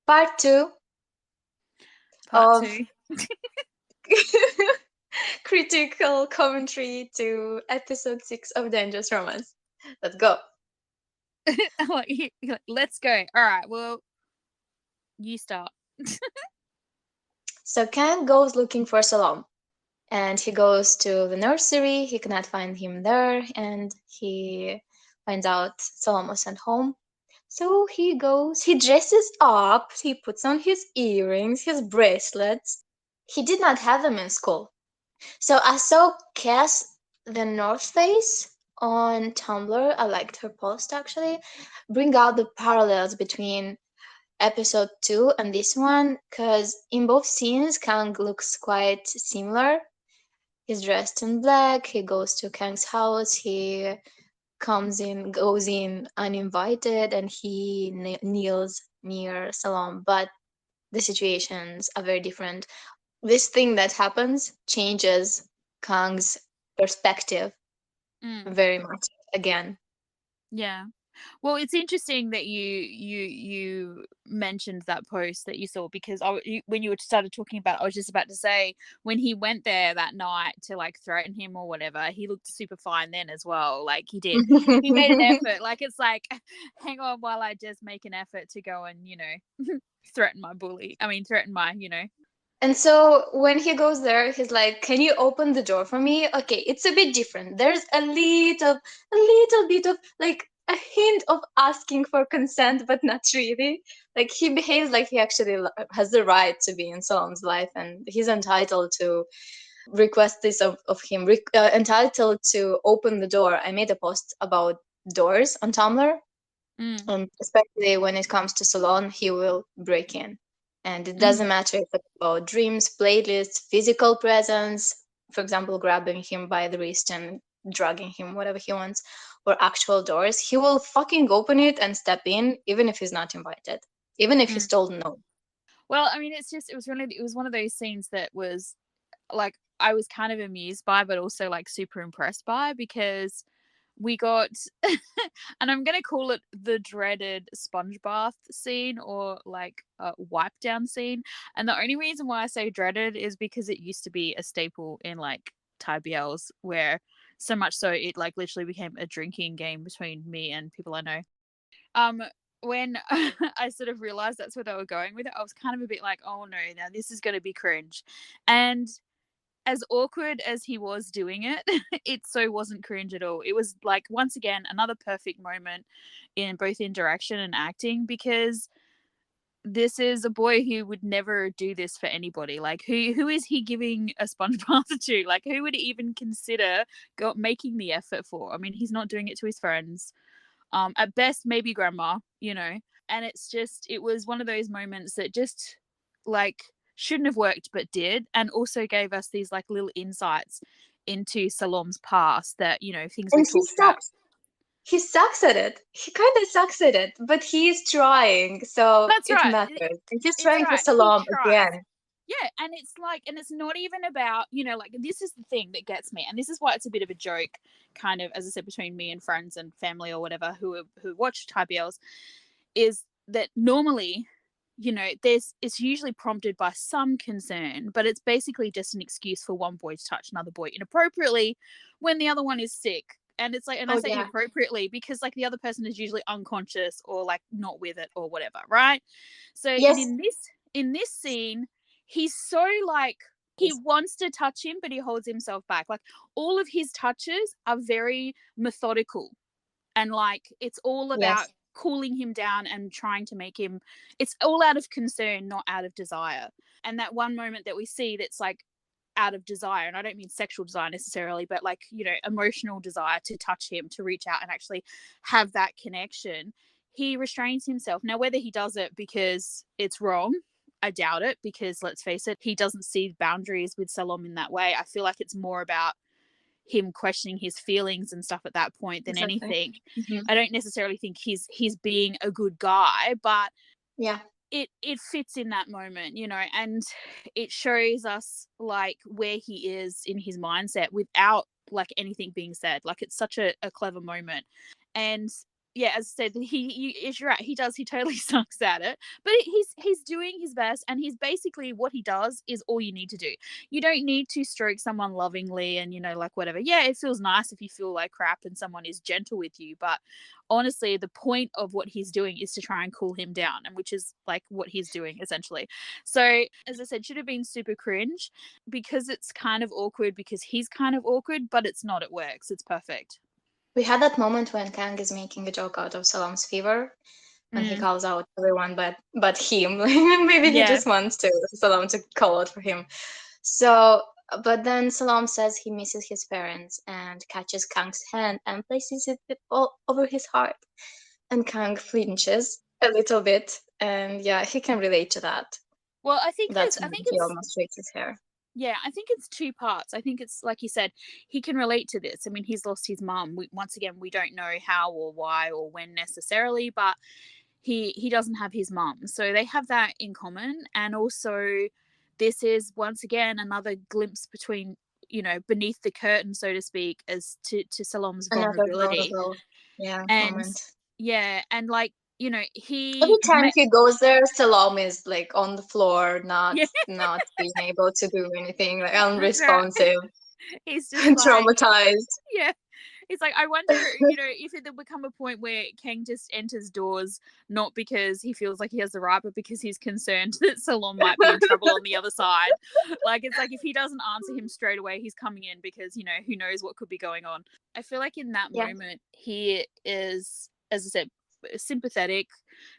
Part 2 Part of 2. critical commentary to episode 6 of Dangerous Romance. Let's go. Let's go. All right. Well, you start. So Kang goes looking for Salom, and he goes to the nursery. He cannot find him there, and he finds out Salom was sent home. So he dresses up, he puts on his earrings, his bracelets. He did not have them in school. So I saw Cass the North Face on Tumblr. I liked her post actually. Bring out the parallels between episode 2 and this one, because in both scenes, Kang looks quite similar. He's dressed in black, he goes to Kang's house, he goes in uninvited, and he kneels near Salam. But the situations are very different. This thing that happens changes Kang's perspective Mm, very much again. yeah. Well, it's interesting that you mentioned that post that you saw because when you started talking about it, I was just about to say when he went there that night to like threaten him or whatever, he looked super fine then as well. Like he did, he made an effort. Like it's like, hang on while I just make an effort to go and threaten my bully. I mean, threaten my And so when he goes there, he's like, "Can you open the door for me?" Okay, it's a bit different. There's a little bit of like a hint of asking for consent, but not really. Like he behaves like he actually has the right to be in Salam's life, and he's entitled to request this of him, entitled to open the door. I made a post about doors on Tumblr, Mm, and especially when it comes to Salon, he will break in. And it mhm, doesn't matter if it's about dreams, playlists, physical presence, for example, grabbing him by the wrist and dragging him, whatever he wants, or actual doors. He will fucking open it and step in, even if he's not invited, even if he's mm. told no. Well, I mean, it was one of those scenes that was like I was kind of amused by, but also like super impressed by because we got, and I'm gonna call it the dreaded sponge bath scene or like a wipe down scene. And the only reason why I say dreaded is because it used to be a staple in like Thai BLs, where so much so it like literally became a drinking game between me and people I know. Um, when I sort of realized that's where they were going with it, I was kind of a bit like, oh no, now this is going to be cringe. And as awkward as he was doing it, it so wasn't cringe at all. It was like once again another perfect moment in both in direction and acting because this is a boy who would never do this for anybody. Like who is he giving a sponge bath to? Like who would even consider making the effort for? I mean, he's not doing it to his friends. At best, maybe grandma. And it was one of those moments that just like shouldn't have worked but did, and also gave us these like little insights into Salom's past that things And we've talked about. he sucks at it. He kind of sucks at it, but he's trying, so That's it right. matters. And he's It's trying for right. He Salam tries. again. Yeah, and it's like, and it's not even about, like this is the thing that gets me, and this is why it's a bit of a joke, kind of, as I said, between me and friends and family or whatever who watch Thai BLs, is that normally, it's usually prompted by some concern, but it's basically just an excuse for one boy to touch another boy inappropriately when the other one is sick. And it's like, and I Oh say yeah. inappropriately because like the other person is usually unconscious or like not with it or whatever, right? So, and Yes. in this scene, he's so like he wants to touch him, but he holds himself back. Like all of his touches are very methodical, and like it's all about Yes. cooling him down and trying to make him, it's all out of concern, not out of desire. And that one moment that we see that's like out of desire, and I don't mean sexual desire necessarily, but like emotional desire to touch him, to reach out and actually have that connection, he restrains himself. Now whether he does it because it's wrong, I doubt it, because let's face it, he doesn't see boundaries with Salom in that way. I feel like it's more about him questioning his feelings and stuff at that point than Exactly. anything. Hmm. I don't necessarily think he's being a good guy, but Yeah. it fits in that moment, and it shows us like where he is in his mindset without like anything being said. Like it's such a clever moment. And yeah, as I said, is right. He does. He totally sucks at it, but he's doing his best, and he's basically what he does is all you need to do. You don't need to stroke someone lovingly, and like whatever. Yeah, it feels nice if you feel like crap and someone is gentle with you, but honestly, the point of what he's doing is to try and cool him down, and which is like what he's doing essentially. So, as I said, should have been super cringe because it's kind of awkward because he's kind of awkward, but it's not. It works. It's perfect. We had that moment when Kang is making a joke out of Salam's fever, when he Mm, calls out everyone but him. Maybe he yeah. just wants to Salam to call out for him. So, but then Salam says he misses his parents and catches Kang's hand and places it all over his heart. And Kang flinches a little bit, and yeah, he can relate to that. Well, I think That's I when think he it's almost shakes his hair. yeah, I think it's two parts. I think it's like you said, he can relate to this. I mean, he's lost his mum. Once again, we don't know how or why or when necessarily, but he doesn't have his mum, so they have that in common. And also, this is once again another glimpse between beneath the curtain, so to speak, as to Salom's Another vulnerability. vulnerable, yeah, And moment. yeah, and like Every he time he goes there, Salam is like on the floor, not yeah, not being able to do anything, like that's right. unresponsive, He's just like traumatized. yeah. It's like I wonder, if it will become a point where Kang just enters doors not because he feels like he has the right, but because he's concerned that Salon might be in trouble on the other side. Like it's like if he doesn't answer him straight away, he's coming in because who knows what could be going on. I feel like in that Yeah, moment he is, as I said, sympathetic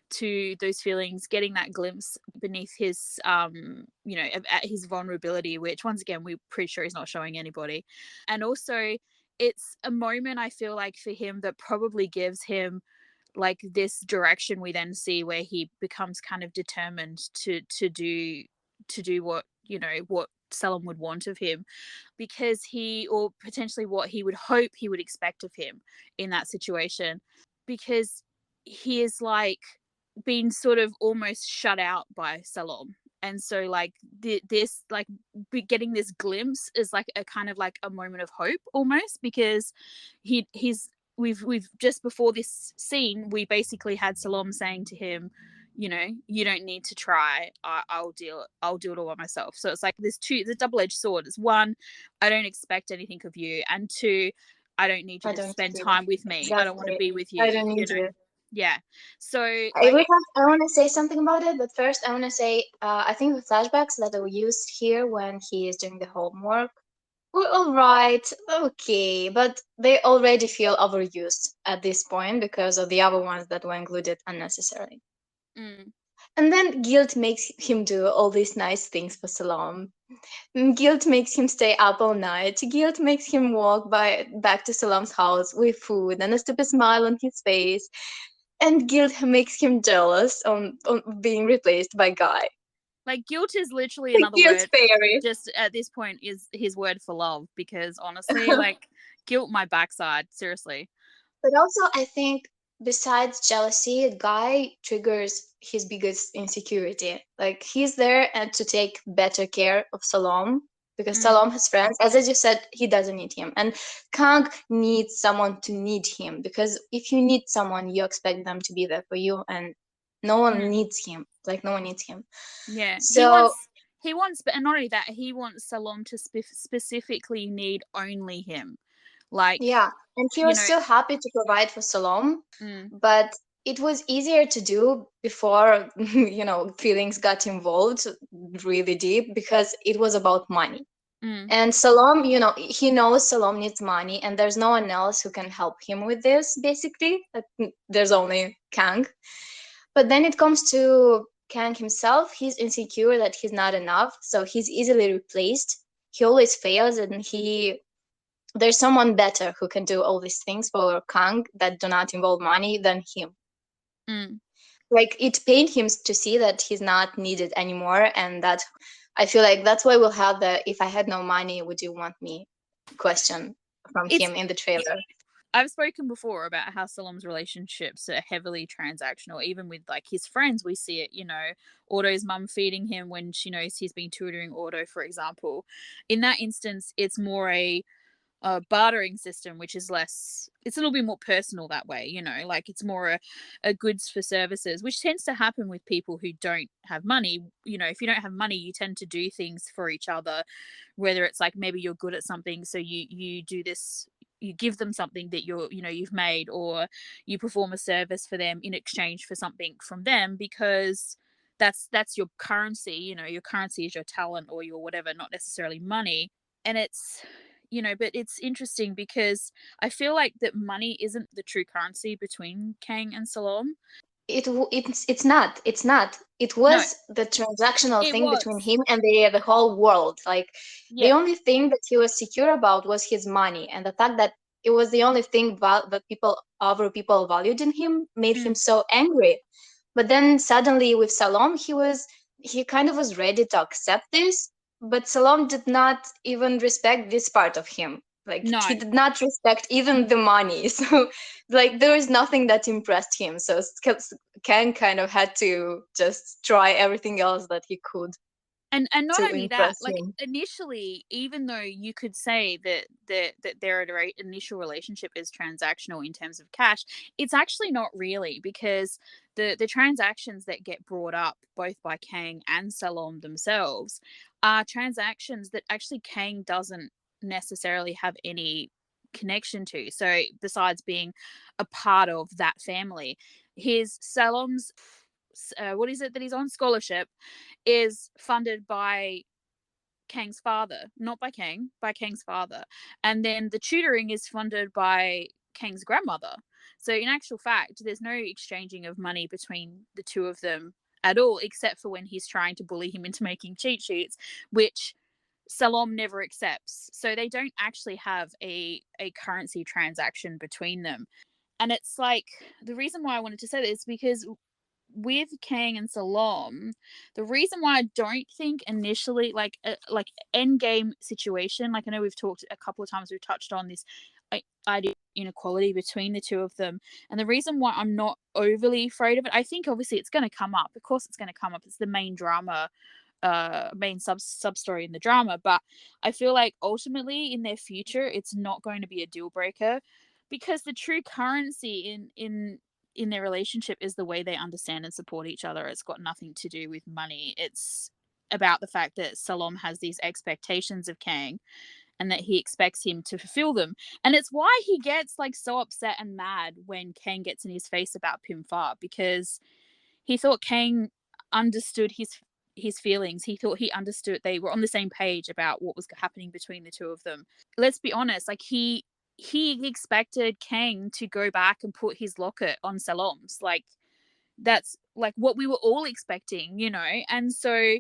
to those feelings, getting that glimpse beneath his at his vulnerability, which once again we're pretty sure he's not showing anybody. And also it's a moment I feel like for him that probably gives him like this direction we then see where he becomes kind of determined to do what Selim would want of him, because he, or potentially what he would hope he would expect of him in that situation, because he is like being sort of almost shut out by Salom. And so like this like getting this glimpse is like a kind of like a moment of hope almost, because he's we've just before this scene we basically had Salom saying to him, you don't need to try. I'll do it all by myself. So it's like there's two, it's a double-edged sword. It's one, I don't expect anything of you, and two, I don't need you I to don't spend agree with time you. with me. I don't want to Exactly. be with I you, don't need you. Yeah. So I like would have. I want to say something about it, but first I want to say I think the flashbacks that were used here when he is doing the homework were all right, okay, but they already feel overused at this point because of the other ones that were included unnecessarily. mm, And then guilt makes him do all these nice things for Salam. Guilt makes him stay up all night. Guilt makes him walk back to Salam's house with food and a stupid smile on his face. And guilt makes him jealous on being replaced by Guy. like guilt is literally The another guilt word, fairy. just at this point is his word for love, because honestly like guilt my backside, seriously. But also, I think besides jealousy, Guy triggers his biggest insecurity. Like he's there and to take better care of Salom because mm, Salom has friends. As I just said, he doesn't need him, and Kang needs someone to need him because if you need someone, you expect them to be there for you, and no one mm. needs him. Like no one needs him. Yeah, So but not only that, he wants Salom to specifically need only him. Like, yeah, and he you was know, still happy to provide for Salom, mm, but it was easier to do before feelings got involved really deep because it was about money. mm, And Salom, he knows Salom needs money, and there's no one else who can help him with this. Basically, there's only Kang. But then it comes to Kang himself. He's insecure that he's not enough, so he's easily replaced. He always fails, and there's someone better who can do all these things for Kang that do not involve money than him. mm. Like it pained him to see that he's not needed anymore, and that I feel like that's why we'll have the "if I had no money, would you want me?" question from It's him in the trailer. I've spoken before about how Salom's relationships are heavily transactional. Even with like his friends, we see it. Otto's mum feeding him when she knows he's been tutoring Otto, for example. In that instance, it's more a bartering system, which is less, it's a little bit more personal that way, like it's more a goods for services, which tends to happen with people who don't have money. If you don't have money, you tend to do things for each other, whether it's like maybe you're good at something, so you do this, you give them something that you've made, or you perform a service for them in exchange for something from them, because that's your currency. Your currency is your talent or your whatever, not necessarily money. And but it's interesting because I feel like that money isn't the true currency between Kang and Salom. It's not. It No, was the transactional it thing between was. him and the whole world. Like, the Yeah. only thing that he was secure about was his money, and the fact that it was the only thing that people valued in him made him Mm, so angry. But then suddenly with Salom, he kind of was ready to accept this, but Salom did not even respect this part of him. Like, no. he did not respect even the money. So, like, there was nothing that impressed him. So Ken kind of had to just try everything else that he could And not to only that, impress like him. initially, even though you could say that their initial relationship is transactional in terms of cash, it's actually not really, because the transactions that get brought up both by Kang and Salom themselves are transactions that actually Kang doesn't necessarily have any connection to. So besides being a part of that family, his Salom's what is it that he's on, scholarship, is funded by Kang's father, not by Kang, by Kang's father. And then the tutoring is funded by Kang's grandmother. So in actual fact, there's no exchanging of money between the two of them at all, except for when he's trying to bully him into making cheat sheets, which Salom never accepts. So they don't actually have a currency transaction between them. And it's like, the reason why I wanted to say this is because with Kang and Salom, the reason why I don't think initially, like end game situation, like I know we've talked a couple of times, we've touched on this idea of inequality between the two of them, and the reason why I'm not overly afraid of it, I think obviously it's going to come up. Of course, it's going to come up. It's the main drama, main sub story in the drama. But I feel like ultimately in their future, it's not going to be a deal breaker, because the true currency in their relationship is the way they understand and support each other. It's got nothing to do with money. It's about the fact that Salom has these expectations of Kang and that he expects him to fulfill them. And it's why he gets like so upset and mad when Kang gets in his face about Pimfar, because he thought Kang understood his feelings. He thought he understood, they were on the same page about what was happening between the two of them. Let's be honest, like he expected Kang to go back and put his locket on Salom's. Like, that's like what we were all expecting, And so,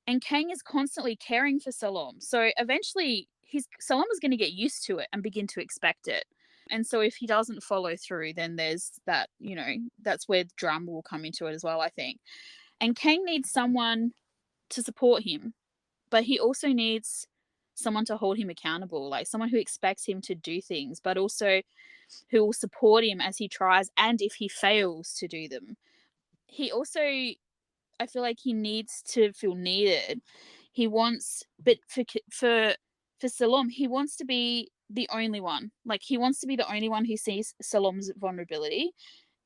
and Kang is constantly caring for Salom. So eventually his Salom is going to get used to it and begin to expect it. And so if he doesn't follow through, then there's that, that's where the drama will come into it as well, I think. And Kang needs someone to support him, but he also needs someone to hold him accountable, like someone who expects him to do things, but also who will support him as he tries and if he fails to do them. He also, I feel like he needs to feel needed. He wants, but for Salom, he wants to be the only one. Like, he wants to be the only one who sees Salom's vulnerability,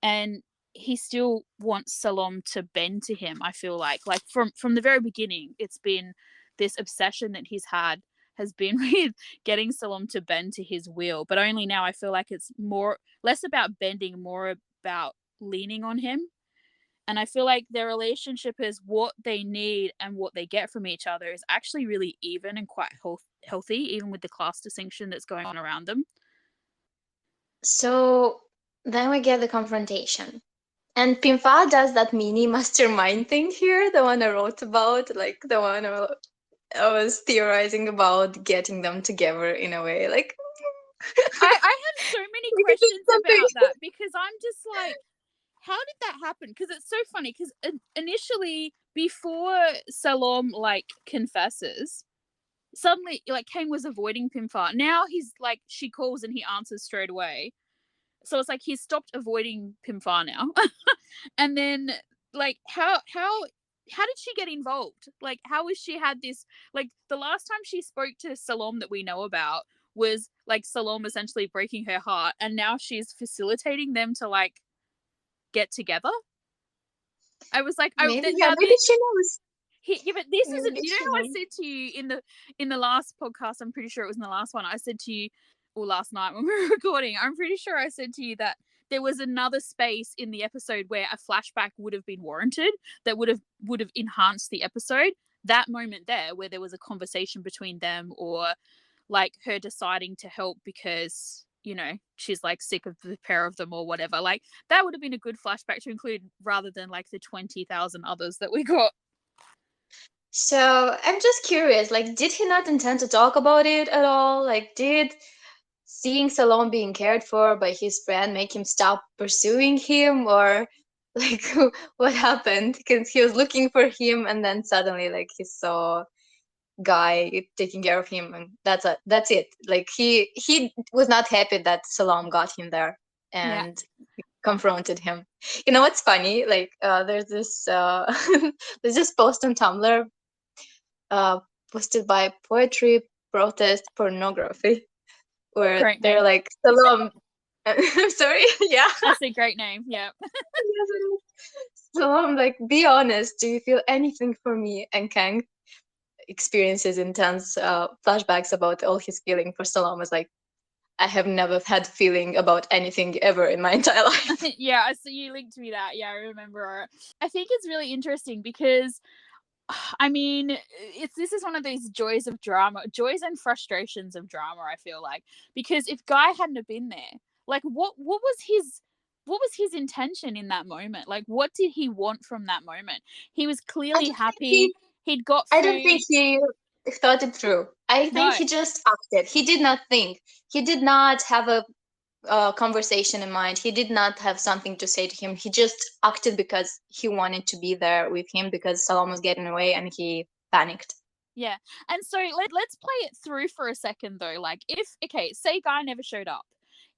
and he still wants Salom to bend to him. I feel like from the very beginning, it's been this obsession that he's had has been with getting Salom to bend to his will. But only now I feel like it's more less about bending, more about leaning on him. And I feel like their relationship is what they need and what they get from each other is actually really even and quite healthy, even with the class distinction that's going on around them. So then we get the confrontation. And Pimfa does that mini mastermind thing here, the one I wrote about, like the one I was theorizing about getting them together in a way. Like, I have so many we could do questions something. about that, because I'm just like, how did that happen? Because it's so funny. Because initially, before Salom like confesses, suddenly like Kang was avoiding Pimfar. Now he's like, she calls and he answers straight away. So it's like he's stopped avoiding Pimfar now. And then like how did she get involved? Like, how has she had this, like the last time she spoke to Salom that we know about was like Salome essentially breaking her heart, and now she's facilitating them to like get together. I was like, Maybe, yeah, now maybe she knows. yeah, but this isn't. Maybe You know she how I knows. said to you in the last podcast? I'm pretty sure it was in the last one. I said to you, or last night when we were recording, I'm pretty sure I said to you that there was another space in the episode where a flashback would have been warranted, that would have enhanced the episode. That moment there, where there was a conversation between them, or like her deciding to help because she's like sick of the pair of them or whatever. Like that would have been a good flashback to include rather than like the 20,000 others that we got. So I'm just curious, like, did he not intend to talk about it at all? Like, did seeing Salome being cared for by his friend make him stop pursuing him, or like what happened? Because he was looking for him, and then suddenly, like, he saw guy taking care of him, and that's it. Like, he was not happy that Salome got him there Yeah. and confronted him. You know what's funny? Like, there's this there's this post on Tumblr, uh, posted by Poetry Protest Pornography, where Great they're name. like, Salome. I'm sorry. Yeah. That's a great name. Yeah. Yes, it is. Salome, like, be honest. Do you feel anything for me? And Kang experiences intense flashbacks about all his feeling for Salome. Is like, I have never had feeling about anything ever in my entire life. Yeah. So you linked me that. Yeah, I remember. I think it's really interesting because I mean, this is one of these joys of drama, joys and frustrations of drama. I feel like, because if Guy hadn't have been there, like what was his intention in that moment? Like, what did he want from that moment? He was I clearly don't think happy. he. He'd got I don't food. think he thought it through. I think No, he just acted. He did not think. He did not have a conversation in mind. He did not have something to say to him. He just acted because he wanted to be there with him because Salome was getting away and he panicked. yeah. And so let's play it through for a second though. Like, if okay, say Guy never showed up.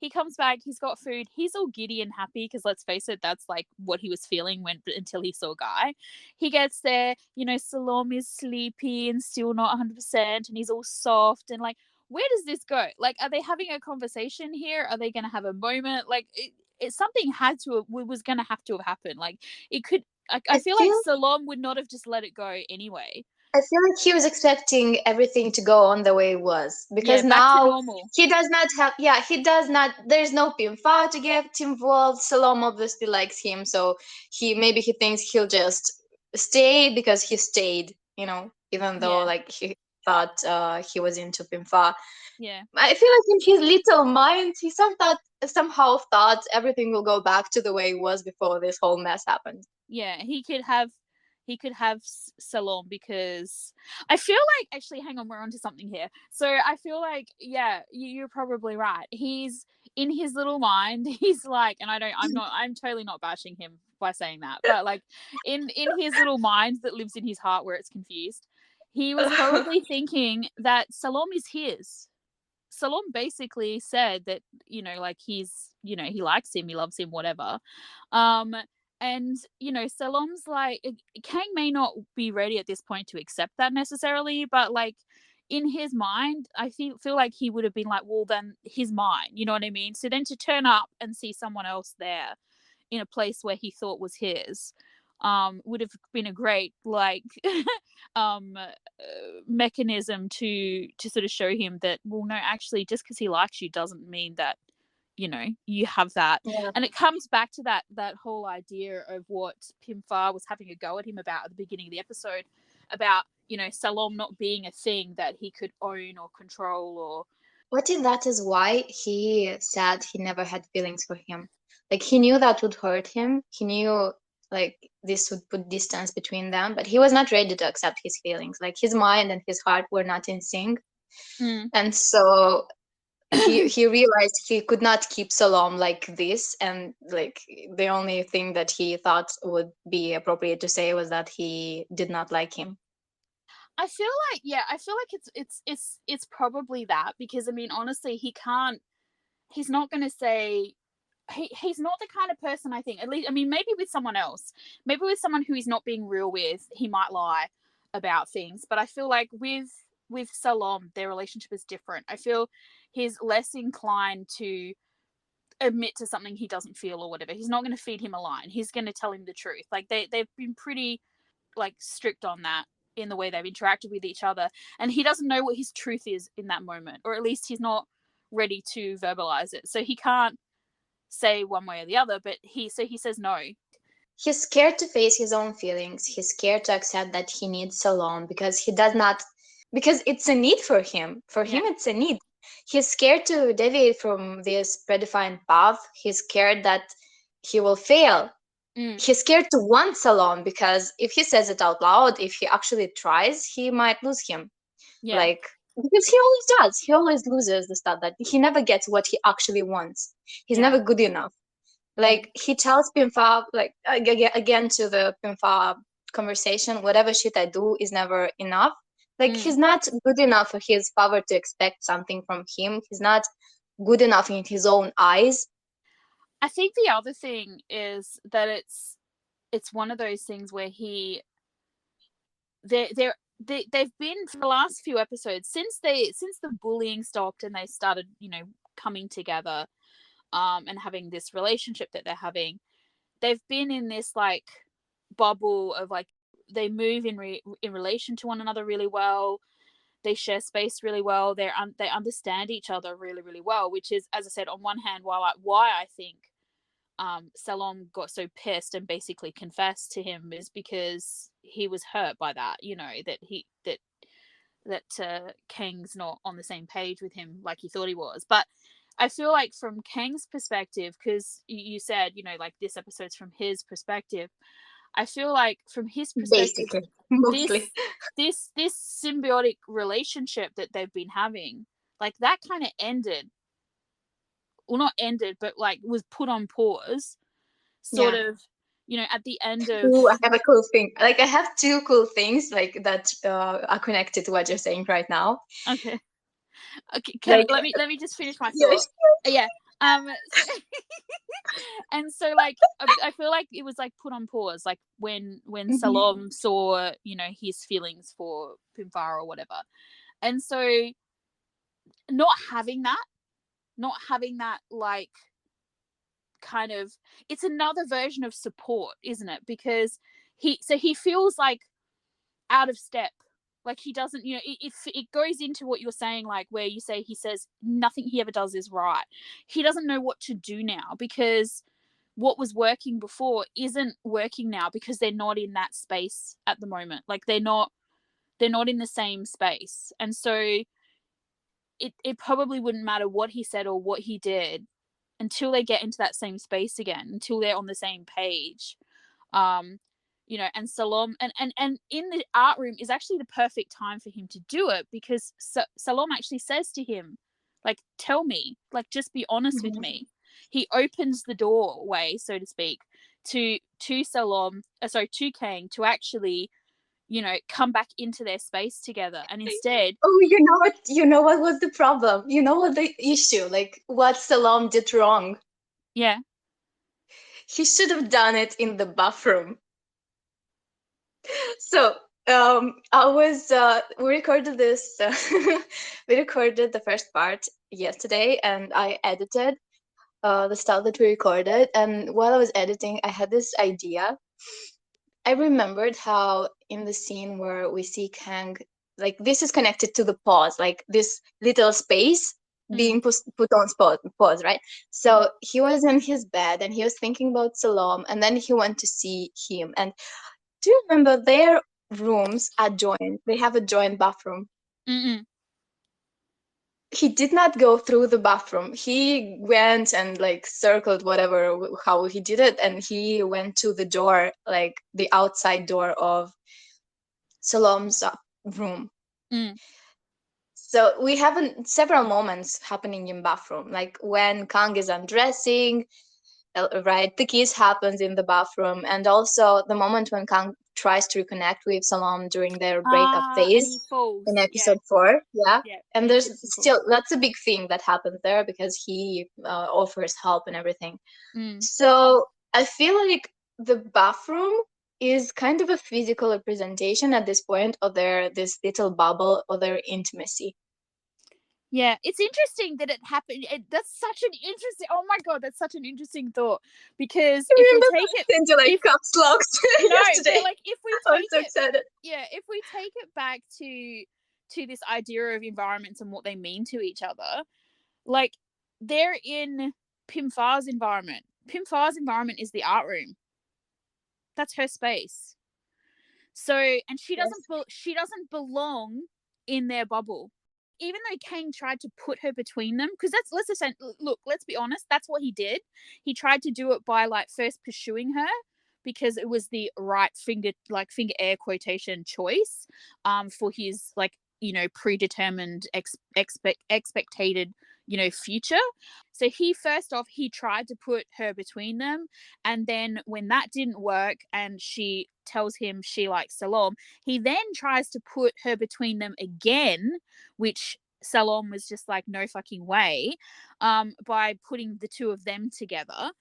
He comes back, he's got food, he's all giddy and happy because let's face it, that's like what he was feeling when until he saw Guy. He gets there, Salome is sleepy and still not 100%, and he's all soft and like, where does this go? Like, are they having a conversation here? Are they going to have a moment? Like, something had to was going to have to have happened. Like, it could. I I feel like feel Salome would not have just let it go anyway. I feel like he was expecting everything to go on the way it was Yeah, because back to now normal. he does not have, yeah, he does not, there's no Pimfa to get involved. Salome obviously likes him, so he thinks he'll just stay because he stayed, even though Yeah, like he thought he was into Pimfa. yeah, I feel like in his little mind he somehow thought everything will go back to the way it was before this whole mess happened. yeah. He could have Salome because I feel like, actually, hang on, we're onto something here. So I feel like, yeah, you're probably right. He's in his little mind. He's like, and I'm totally not bashing him by saying that, but like in his little mind that lives in his heart where it's confused, he was probably thinking that Salome is his. Salome basically said that, like he's, he likes him, he loves him, whatever. Um, and, Salome's like, Kang may not be ready at this point to accept that necessarily, but like in his mind, I feel like he would have been like, well, then he's mine. You know what I mean? So then to turn up and see someone else there in a place where he thought was his, would have been a great like mechanism to sort of show him that, well, no, actually, just because he likes you doesn't mean that you have that. Yeah. And it comes back to that whole idea of what Pimfar was having a go at him about at the beginning of the episode, about Salome not being a thing that he could own or control. Or What if that is why he said he never had feelings for him? Like, he knew that would hurt him. He knew, like, this would put distance between them, but he was not ready to accept his feelings. Like, his mind and his heart were not in sync. mm. And so he realized he could not keep Salome like this, and like the only thing that he thought would be appropriate to say was that he did not like him. I feel like it's probably that, because I mean, honestly, he's not going to say, he's not the kind of person, I think, at least, I mean, maybe with someone else, maybe with someone who he's not being real with, he might lie about things. But I feel like with Salome, their relationship is different. I feel he's less inclined to admit to something he doesn't feel or whatever. He's not going to feed him a line. He's going to tell him the truth. Like they've been pretty like strict on that in the way they've interacted with each other, and he doesn't know what his truth is in that moment, or at least he's not ready to verbalize it. So he can't say one way or the other, but he says no. He's scared to face his own feelings. He's scared to accept that he needs Salome because he does not, because it's a need for him. For Yeah. him, it's a need. He's scared to deviate from this predefined path. He's scared that he will fail. He's scared to want Salome because if he says it out loud, if he actually tries, he might lose him. Yeah. Like, because he always does. He always loses the stuff that he never gets what he actually wants. He's Yeah. never good enough. Like he tells Pimfa, like again to the Pimfa conversation, whatever shit I do is never enough. Like he's not good enough for his father to expect something from him. He's not good enough in his own eyes. I think the other thing is that it's one of those things where they've been for the last few episodes since the bullying stopped and they started, you know, coming together and having this relationship that they're having. They've been in this like bubble of like they move in relation to one another really well. They share space really well. They understand each other really, really well, which is, as I said, on one hand, why I think Salome got so pissed and basically confessed to him is because he was hurt by that. You know, that Kang's not on the same page with him like he thought he was. But I feel like from Kang's perspective, because you said, you know, like this episode's from his perspective. I feel like from his perspective, Basically, mostly. this symbiotic relationship that they've been having, like that kind of ended. Well, not ended, but like was put on pause, sort of, you know, at the end of. Ooh, I have a cool thing. Like I have two cool things like that are connected to what you're saying right now. Okay. Okay, Like let me just finish my thought. yes. Yeah. So, and so like I feel like it was like put on pause, like when Salome saw, you know, his feelings for Pimfara or whatever, and so not having that like kind of, it's another version of support, isn't it? Because he feels like out of step, like he doesn't, you know, it goes into what you're saying, like where you say he says nothing he ever does is right. He doesn't know what to do now because what was working before isn't working now because they're not in that space at the moment. Like they're not in the same space, and so it probably wouldn't matter what he said or what he did until they get into that same space again, until they're on the same page. um you know, and Salome and in the art room is actually the perfect time for him to do it, because Salome actually says to him, like, tell me, like, just be honest with me. He opens the doorway, so to speak, to Salome, sorry, to Kang, to actually, you know, come back into their space together, and instead. Oh, you know what? You know what was the problem? You know what the issue? Like what Salome did wrong? Yeah. He should have done it in the bathroom. So I was we recorded this we recorded the first part yesterday and I edited the stuff that we recorded, and while I was editing I had this idea. I remembered how in the scene where we see Kang, like this is connected to the pause, like this little space being put on pause, right? So he was in his bed and he was thinking about Salome, and then he went to see him. And do you remember their rooms are joined? They have a joint bathroom. Mm-mm. He did not go through the bathroom. He went and like circled whatever how he did it, and he went to the door, like the outside door of Salome's room. Mm. So we have several moments happening in bathroom, like when Kang is undressing, right? The kiss happens in the bathroom, and also the moment when Kang tries to reconnect with Salome during their breakup And he phase falls. in Yeah. episode 4. Yeah, Yeah. And and he there's trips and falls. still that's a big thing that happens there because he offers help and everything. So I feel like the bathroom is kind of a physical representation at this point of their this little bubble of their intimacy. Yeah, it's interesting that it happened. That's such an interesting. Oh my god, that's such an interesting thought. Because I if we remember take it, into like if caps locks no, yesterday. but like if we I was take so it, excited. yeah, if we take it back to this idea of environments and what they mean to each other, like they're in Pimfar's environment. Pimfar's environment is the art room. That's her space. So, and Yes. she doesn't belong in their bubble. Even though Kang tried to put her between them, because let's just say, look, let's be honest, that's what he did. He tried to do it by like first pursuing her because it was the right finger air quotation choice, for his like predetermined expected future. So he first off he tried to put her between them, and then when that didn't work and she tells him she likes Salom, he then tries to put her between them again, which Salom was just like, no fucking way, by putting the two of them together.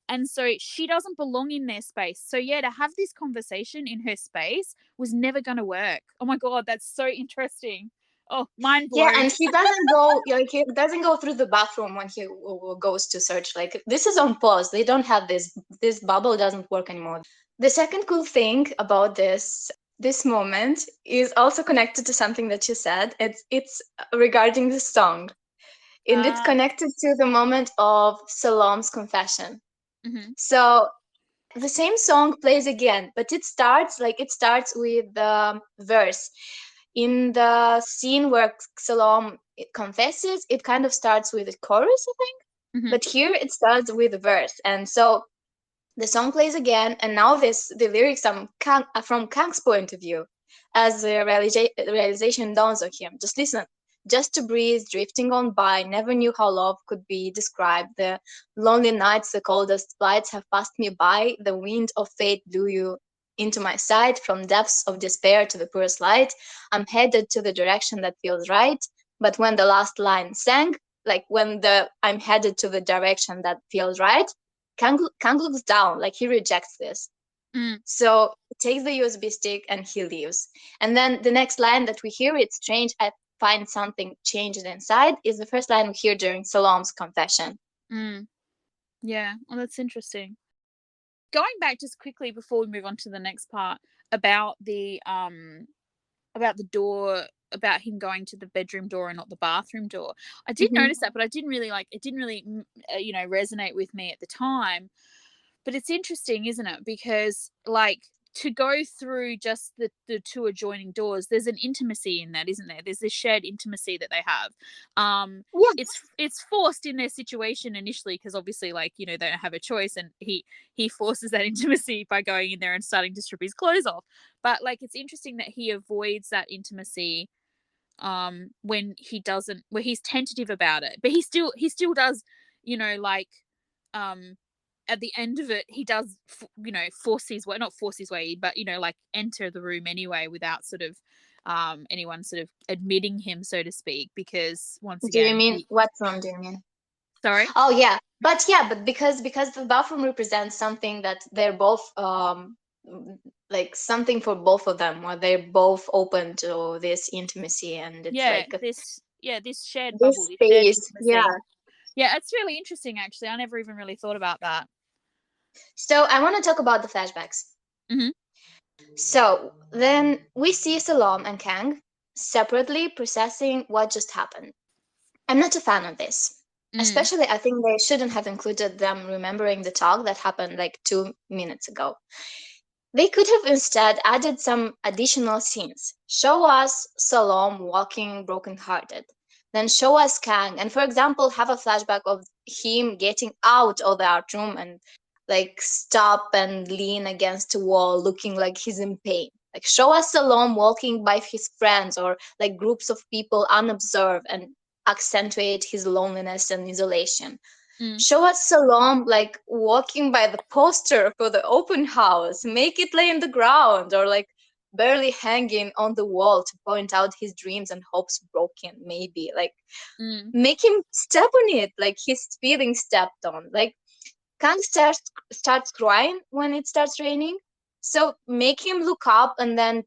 And so she doesn't belong in their space. So yeah, to have this conversation in her space was never going to work. Oh my God, that's so interesting. Oh, mind Yeah, blown. and he doesn't go like he doesn't go through the bathroom when he goes to search. Like this is on pause. They don't have this bubble doesn't work anymore. The second cool thing about this moment is also connected to something that you said. It's regarding the song. And it's Ah, connected to the moment of Salom's confession. mm-hmm, So the same song plays again, but it starts with the verse. In the scene where Salom confesses, it kind of starts with a chorus, I think. mm-hmm, But here it starts with a verse, and so the song plays again, and now the lyrics are from Kang's point of view, as the realization dawns on him. Just listen. Just a breeze drifting on by, never knew how love could be described. The lonely nights, the coldest flights have passed me by. The wind of fate blew you into my sight, from depths of despair to the purest light. I'm headed to the direction that feels right. But when the last line sang, like when the I'm headed to the direction that feels right, Kang looks down, like he rejects this. mm, So he takes the USB stick and he leaves. And then the next line that we hear, it's strange, I find something changed inside, is the first line we hear during Salom's confession. mm. Yeah, well, that's interesting. Going back just quickly before we move on to the next part about the door, about him going to the bedroom door and not the bathroom door. I did Mm-hmm. notice that, but I didn't really like it. Didn't really, resonate with me at the time. But it's interesting, isn't it? Because like to go through just the two adjoining doors, there's an intimacy in that, isn't there? There's this shared intimacy that they have. Yes. It's forced in their situation initially because obviously they don't have a choice, and he forces that intimacy by going in there and starting to strip his clothes off. But like it's interesting that he avoids that intimacy when he doesn't, where he's tentative about it, but he still does, like um at the end of it he does force his way, not force his way, but like enter the room anyway without sort of anyone sort of admitting him, so to speak, because once Do you again mean he what room do you mean? sorry. Oh yeah, but because the bathroom represents something that they're both like something for both of them, where they're both open to this intimacy, and it's Yeah, like this shared bubble, this this shared space. Yeah. intimacy. Yeah, it's really interesting actually. I never even really thought about that. So I want to talk about the flashbacks. Mm-hmm. So then we see Salom and Kang separately processing what just happened. I'm not a fan of this. Mm, Especially, I think they shouldn't have included them remembering the talk that happened like 2 minutes ago. They could have instead added some additional scenes. Show us Salom walking brokenhearted. Then show us Kang, and for example, have a flashback of him getting out of the art room and like stop and lean against a wall, looking like he's in pain. Like show us Salom walking by his friends or like groups of people unobserved and accentuate his loneliness and isolation. mm, Show us Salom like walking by the poster for the open house, make it lay in the ground or like barely hanging on the wall to point out his dreams and hopes broken, maybe. Like mm, make him step on it, like he's feeling stepped on. Like Kang starts crying when it starts raining. So make him look up and then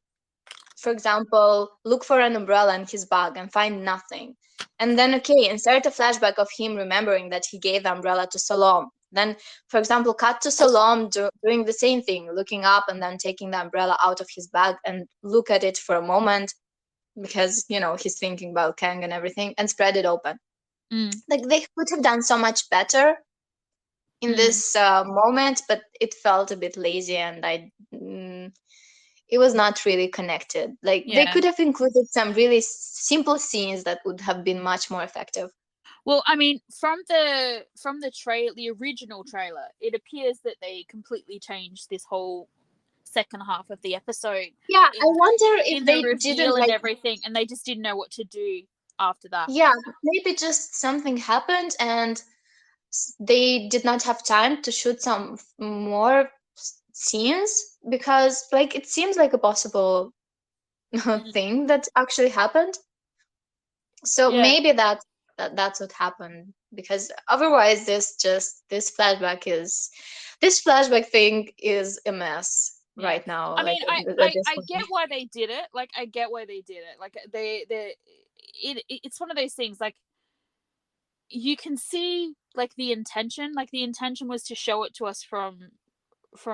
for example, look for an umbrella in his bag and find nothing. And then, okay, insert a flashback of him remembering that he gave the umbrella to Salom. Then, for example, cut to Salom doing the same thing, looking up and then taking the umbrella out of his bag and look at it for a moment because, he's thinking about Kang and everything, and spread it open. Mm. Like, they could have done so much better in this moment, but it felt a bit lazy, and it was not really connected. Like, they Yeah. could have included some really simple scenes that would have been much more effective. Well, I mean, the original trailer, it appears that they completely changed this whole second half of the episode Yeah, I in wonder if the they didn't reveal and like. everything, and they just didn't know what to do after that. Yeah, maybe just something happened and they did not have time to shoot some more scenes, because like it seems like a possible Mm. thing that actually happened. So Yeah. maybe that's what happened, because otherwise this flashback thing is a mess Yeah. right now, I like mean, at this I get point. why they did it. Like, I get why they did it. Like, it's one of those things. Like, you can see like the intention. Like, the intention was to show it to us from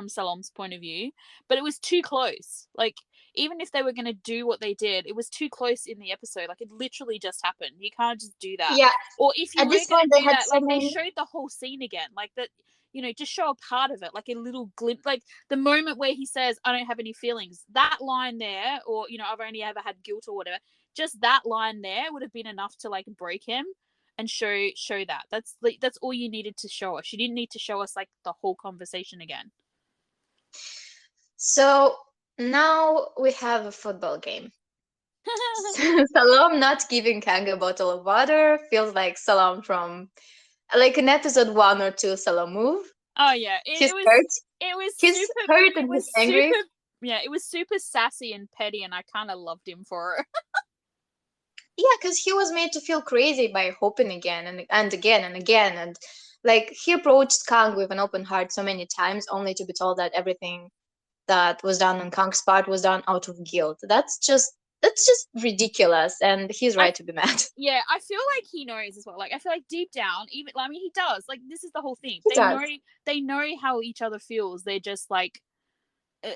Salom's point of view, but it was too close. Like, even if they were going to do what they did, it was too close in the episode. Like, it literally just happened. You can't just do that. Yeah, Or if you at were this going point to they do had that, so like, they many. showed the whole scene again. Like, that, just show a part of it, like a little glimpse. Like, the moment where he says, "I don't have any feelings," that line there, or, "I've only ever had guilt," or whatever, just that line there would have been enough to like break him and show that. That's all you needed to show us. You didn't need to show us like the whole conversation again. So now we have a football game. Salam not giving Kang a bottle of water feels like Salam from like an episode 1 or 2 Salam move. Oh yeah, He's hurt. it was He's super hurt it and was he's angry. super yeah, it was super sassy and petty, and I kind of loved him for it. Yeah, because he was made to feel crazy by hoping again and again and again. And like he approached Kang with an open heart so many times, only to be told that everything that was done on Kang's part was done out of guilt. That's just ridiculous, and he's I right to be mad. Yeah, I feel like he knows as well. Like, I feel like deep down, even, I mean, he does. Like, this is the whole thing. He does. They know how each other feels. They're just like, uh,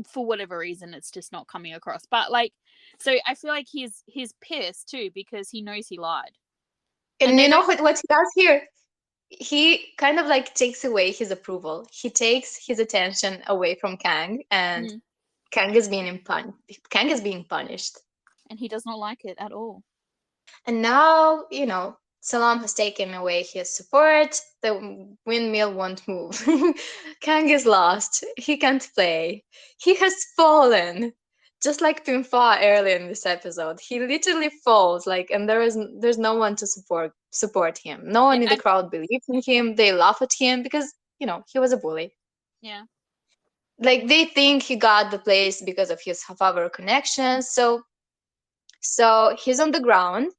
for whatever reason, it's just not coming across. But like, so I feel like he's pissed too because he knows he lied, and And they you know don't. what he does here? He kind of like takes away his approval. He takes his attention away from Kang, and Mm, Kang is being punished. and he does not like it at all. And now, Salam has taken away his support. The windmill won't move. Kang is lost. He can't play. He has fallen. Just like Pinfa earlier in this episode. He literally falls, like, and there's no one to support him. No Yeah, one in the and crowd believes in him. They laugh at him because, he was a bully. yeah. Like they think he got the place because of his father connections. So he's on the ground,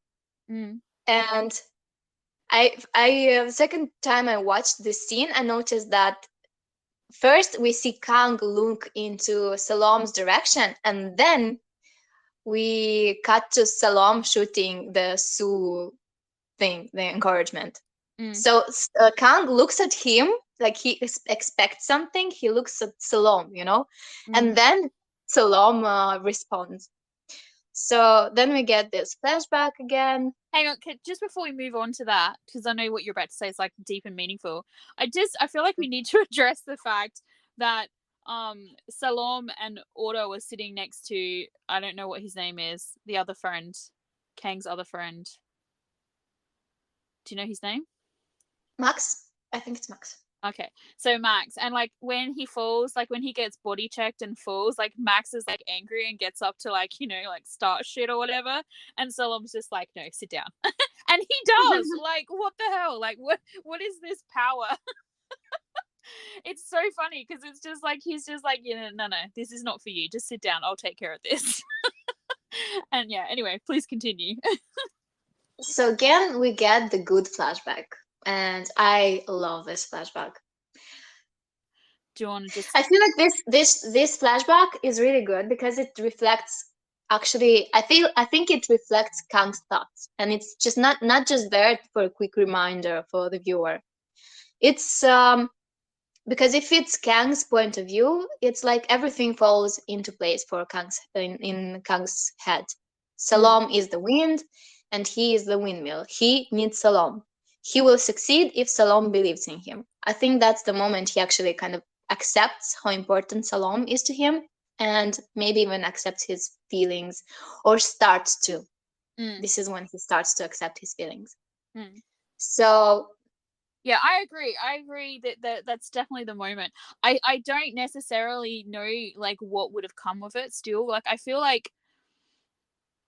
Mm, and the second time I watched this scene, I noticed that first we see Kang look into Salom's direction, and then we cut to Salom shooting the Sue thing, the encouragement. mm, So Kang looks at him like he expects something. He looks at Salom, mm. and then Salom responds. So then we get this flashback again. Hang on, just before we move on to that, because I know what you're about to say is like deep and meaningful. I feel like we need to address the fact that Salom and Otto are sitting next to, I don't know what his name is, the other friend, Kang's other friend. Do you know his name? Max, I think it's Max. Okay, so Max, and like when he falls, like when he gets body checked and falls, like Max is like angry and gets up to like like start shit or whatever, and Solom's just like, no, sit down, and he does. Like, what the hell? Like, what is this power? It's so funny because it's just like he's just like, no, this is not for you. Just sit down. I'll take care of this. And yeah, anyway, please continue. So again, we get the good flashback, and I love this flashback. Do you want to just? I feel like this flashback is really good because it reflects, actually, I think it reflects Kang's thoughts, and it's just not just there for a quick reminder for the viewer. It's because if it's Kang's point of view, it's like everything falls into place for Kang's in Kang's head. Mm, Salom is the wind, and he is the windmill. He needs Salom. He will succeed if Salom believes in him. I think that's the moment he actually kind of accepts how important Salom is to him, and maybe even accepts his feelings, or starts to. mm, This is when he starts to accept his feelings. mm. So Yeah, I agree. I agree that's definitely the moment. I don't necessarily know like what would have come of it still. Like I feel like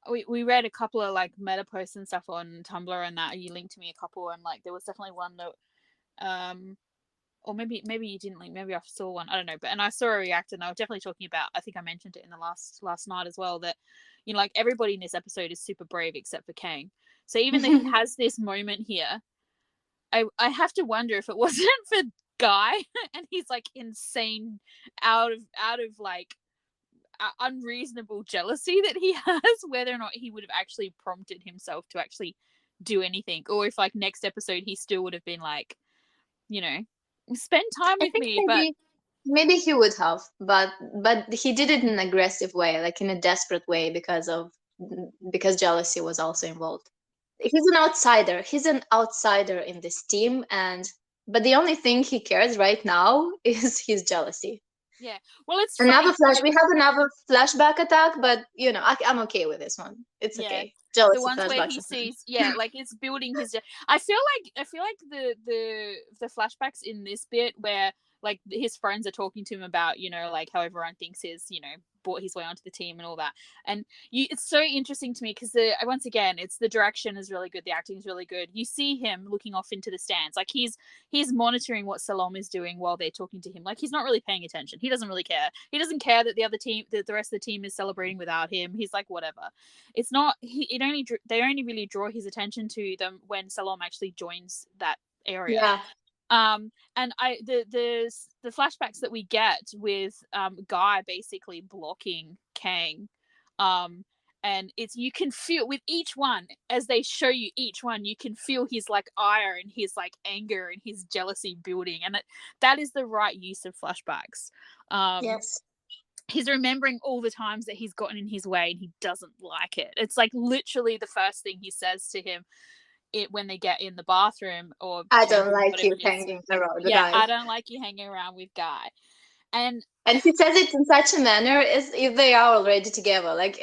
we read a couple of like meta posts and stuff on Tumblr and that you linked to me a couple and like there was definitely one that or maybe you didn't link, maybe I saw one, I don't know, but and I saw a react and I was definitely talking about, I think I mentioned it in the last night as well, that you know like everybody in this episode is super brave except for Kang. So even though he has this moment here, I have to wonder if it wasn't for Guy and he's like insane out of like unreasonable jealousy that he has, whether or not he would have actually prompted himself to actually do anything, or if like next episode he still would have been like, you know, spend time I with think me. But maybe he would have, but he did it in an aggressive way, like in a desperate way, because jealousy was also involved. He's an outsider. He's an outsider in this team, and but the only thing he cares right now is his jealousy. yeah, well, it's Another funny. flash. Like, We have another flashback attack, but I'm okay with this one. It's yeah, okay. the Jealousy ones where flashbacks he are fun. sees, yeah, like it's building his. I feel like the flashbacks in this bit where like his friends are talking to him about, you know, like how everyone thinks his, you know, brought his way onto the team and all that, and it's so interesting to me because the once again it's the direction is really good, the acting is really good. You see him looking off into the stands, like he's monitoring what Salom is doing while they're talking to him. Like he's not really paying attention. He doesn't really care. He doesn't care that the other team, that the rest of the team is celebrating without him. He's like whatever. It's not they only really draw his attention to them when Salom actually joins that area. Yeah. And the flashbacks that we get with Guy basically blocking Kang, um and it's, you can feel with each one, as they show you each one, you can feel his like ire and his like anger and his jealousy building, and that is the right use of flashbacks. um Yes. he's remembering all the times that he's gotten in his way and he doesn't like it. It's like literally the first thing he says to him when they get in the bathroom or I don't changing, like whatever you it is. hanging around the Yeah, guy. I don't like you hanging around with Guy. And And he says it in such a manner as if they are already together. Like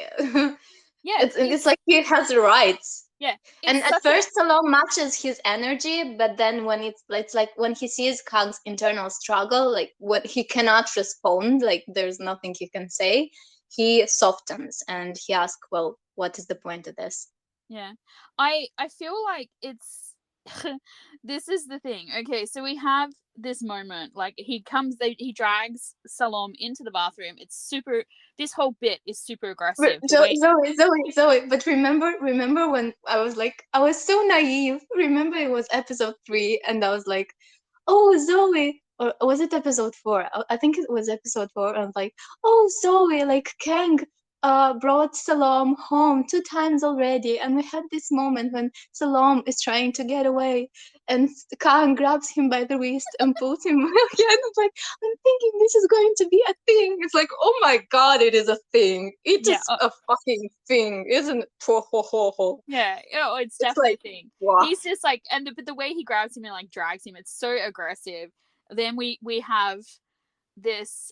yeah, it's like he has the rights. yeah, And it's at such a, first, Salom matches his energy, but then when it's like when he sees Kang's internal struggle, like when he cannot respond, like there's nothing he can say, he softens and he asks, "Well, what is the point of this?" yeah. I feel like it's this is the thing. Okay, so we have this moment, like he drags Salom into the bathroom. It's super, this whole bit is super aggressive. The way, Zoe. But remember when I was so naive. Remember, it was episode 3, and I was like, "Oh, Zoe," or was it episode 4? I think it was episode 4. I was like, "Oh, Zoe, like Kang brought Salom home 2 times already," and we had this moment when Salom is trying to get away, and Kang grabs him by the wrist and pulls him again. It's like, I'm thinking this is going to be a thing. It's like, oh my god, it is a thing. It yeah, is a fucking thing, isn't it? Ho, ho, ho, ho. yeah, oh, it's It's definitely like, a thing. wow. He's just like, and but the way he grabs him and like drags him, it's so aggressive. Then we have this,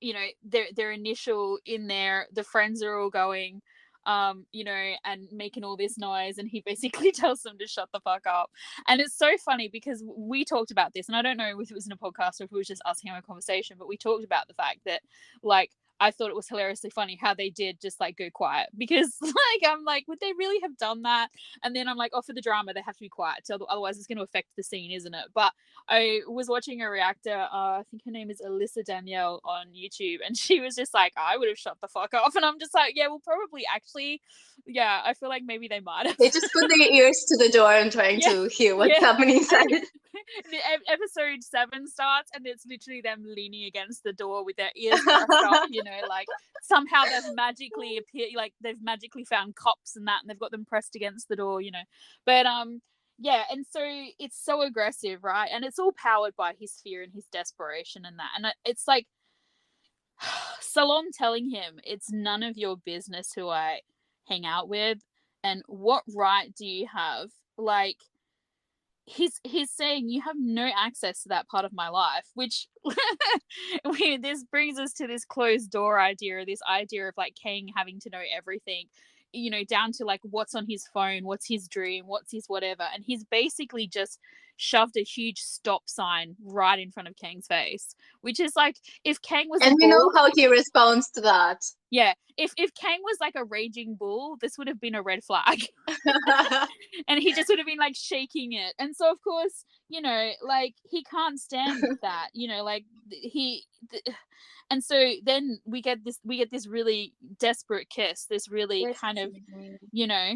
you know, their initial in there, the friends are all going, you know, and making all this noise, and he basically tells them to shut the fuck up. And it's so funny because we talked about this, and I don't know if it was in a podcast or if it was just us having a conversation, but we talked about the fact that like I thought it was hilariously funny how they did just like go quiet, because like I'm like, would they really have done that? And then I'm like, oh, for the drama they have to be quiet, so otherwise it's going to affect the scene, isn't it? But I was watching a reactor, I think her name is Alyssa Danielle on YouTube, and she was just like, I would have shut the fuck off. And I'm just like, yeah, well, probably actually, yeah, I feel like maybe they might have. They just put their ears to the door and trying Yeah, to hear what's yeah. happening inside. The episode 7 starts, and it's literally them leaning against the door with their ears pressed up, you know, like somehow they've magically appeared, like they've magically found cops and that, and they've got them pressed against the door, you know. But yeah, and so it's so aggressive, right? And it's all powered by his fear and his desperation and that. And it's like Salom telling him, it's none of your business who I hang out with, and what right do you have? Like, he's saying you have no access to that part of my life, which this brings us to this closed door idea, this idea of like Kang having to know everything, you know, down to like what's on his phone, what's his dream, what's his whatever. And he's basically just shoved a huge stop sign right in front of Kang's face, which is like, if Kang was And a we know bull, how he responds to that. yeah, if Kang was like a raging bull, this would have been a red flag. And he just would have been like shaking it. And so of course, you know, like he can't stand that, you know, like and so then we get this really desperate kiss, this really Yes, kind of, you know,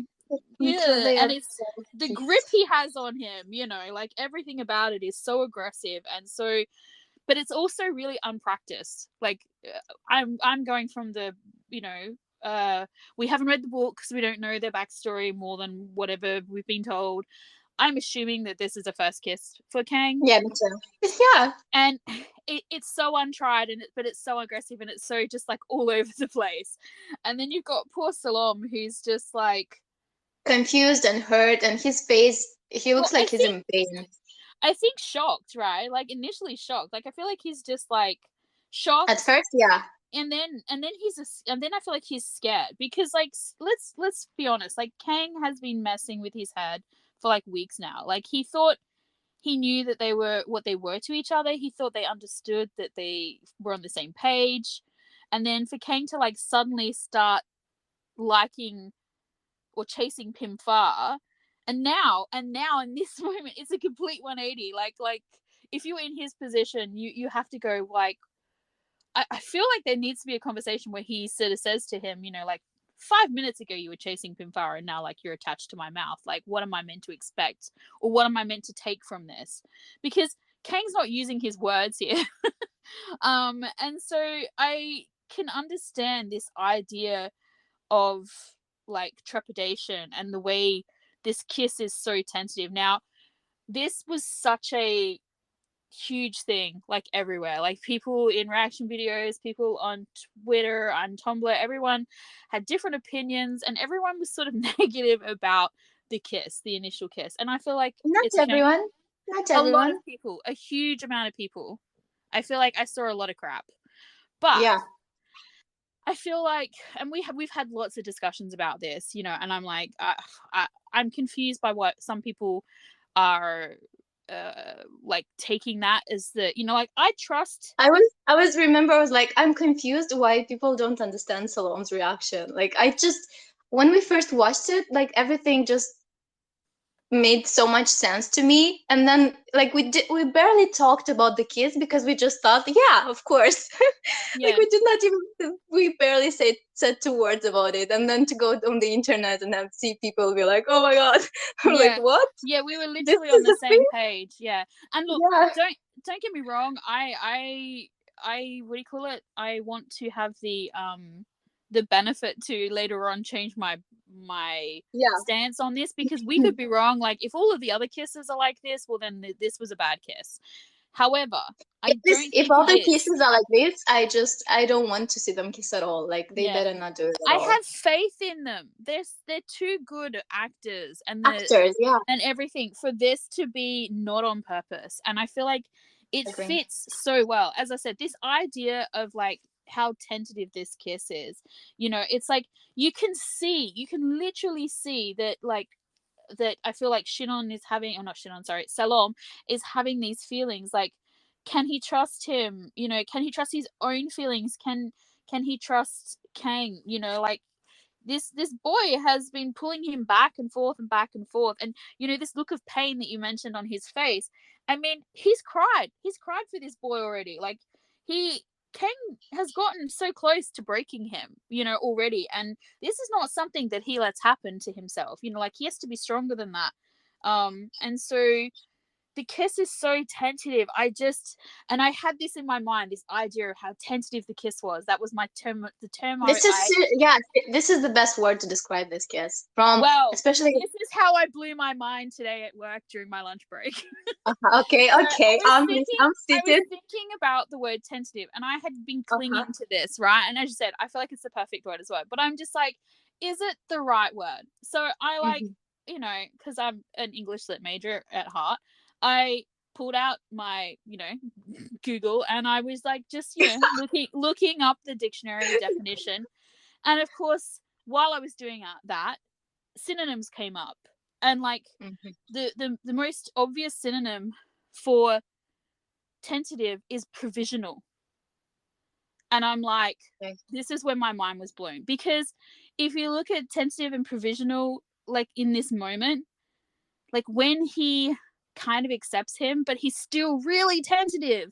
until yeah, they and are it's the kissed. grip he has on him, you know, like everything about it is so aggressive, and so, but it's also really unpracticed. Like I'm going from the, you know, we haven't read the books, we don't know their backstory more than whatever we've been told. I'm assuming that this is a first kiss for Kang. Yeah, me too. Yeah. And it's so untried, and but it's so aggressive, and it's so just like all over the place. And then you've got poor Salom, who's just like Confused and hurt, and his face, he well, looks like he's in pain. I think shocked, right? Like initially shocked. Like I feel like he's just like At shocked, first, yeah. and then and then I feel like he's scared, because like let's be honest, like Kang has been messing with his head for like weeks now. Like he thought he knew that they were what they were to each other. He thought they understood, that they were on the same page. And then for Kang to like suddenly start liking or chasing Pim Far, and now in this moment it's a complete 180. Like if you're in his position, you have to go like, I feel like there needs to be a conversation where he sort of says to him, you know, like 5 minutes ago you were chasing Pimfara, and now like you're attached to my mouth. Like, what am I meant to expect, or what am I meant to take from this? Because Kang's not using his words here. And so I can understand this idea of like trepidation, and the way this kiss is so tentative. Now, this was such a huge thing, like everywhere, like people in reaction videos, people on Twitter and Tumblr, everyone had different opinions, and everyone was sort of negative about the kiss, the initial kiss. And I feel like Not it's changed. everyone. Not A lot of everyone. people, a huge amount of people, I feel like I saw a lot of crap. But Yeah. I feel like, and we've had lots of discussions about this, you know, and I'm like, I'm confused by what some people are like taking that as the, you know, like I trust. I was remember I was like, I'm confused why people don't understand Salom's reaction. Like I just, when we first watched it, like everything just made so much sense to me, and then like we barely talked about the kiss because we just thought, yeah, of course. Like Yeah, we did not even, we barely said 2 words about it, and then to go on the internet and have see people be like, oh my god. I'm like, yeah, what, yeah, we were this literally on is the the thing? same page. Yeah, and look, Yeah. don't get me wrong, I what do you call it, I want to have the benefit to later on change my Yeah. stance on this, because we could be wrong. Like if all of the other kisses are like this, well then this was a bad kiss. However, I don't If think all it the is. kisses are like this, I don't want to see them kiss at all. Like they Yeah, better not do it at I all. have faith in them. They're too good actors, Actors, yeah. and everything, for this to be not on purpose. And I feel like it Agree. fits so well. As I said, this idea of like how tentative this kiss is, you know, it's like you can literally see that, like, that I feel like Shinon is having, or not Shinon, sorry, Salom is having these feelings. Like, can he trust him? You know, can he trust his own feelings? can he trust Kang? You know, like this boy has been pulling him back and forth and back and forth, and you know, this look of pain that you mentioned on his face. I mean, he's cried for this boy already. Like, he Kang has gotten so close to breaking him, you know, already, and this is not something that he lets happen to himself. You know, like, he has to be stronger than that. And so the kiss is so tentative. And I had this in my mind, this idea of how tentative the kiss was. That was my term, the term This is I yeah. This is the best word to describe this kiss. From well, especially. this is how I blew my mind today at work during my lunch break. Okay, So okay. I'm I was seated. thinking about the word tentative, and I had been Uh-huh. clinging to this, right? And as you said, I feel like it's the perfect word as well. But I'm just like, is it the right word? So I like, Mhm. you know, because I'm an English lit major at heart, I pulled out my, you know, Google, and I was like, just, you know, looking up the dictionary definition, and of course, while I was doing that, synonyms came up, and like Mhm. the most obvious synonym for tentative is provisional. And I'm like, Okay. this is when my mind was blown, because if you look at tentative and provisional, like in this moment, like when he kind of accepts him but he's still really tentative,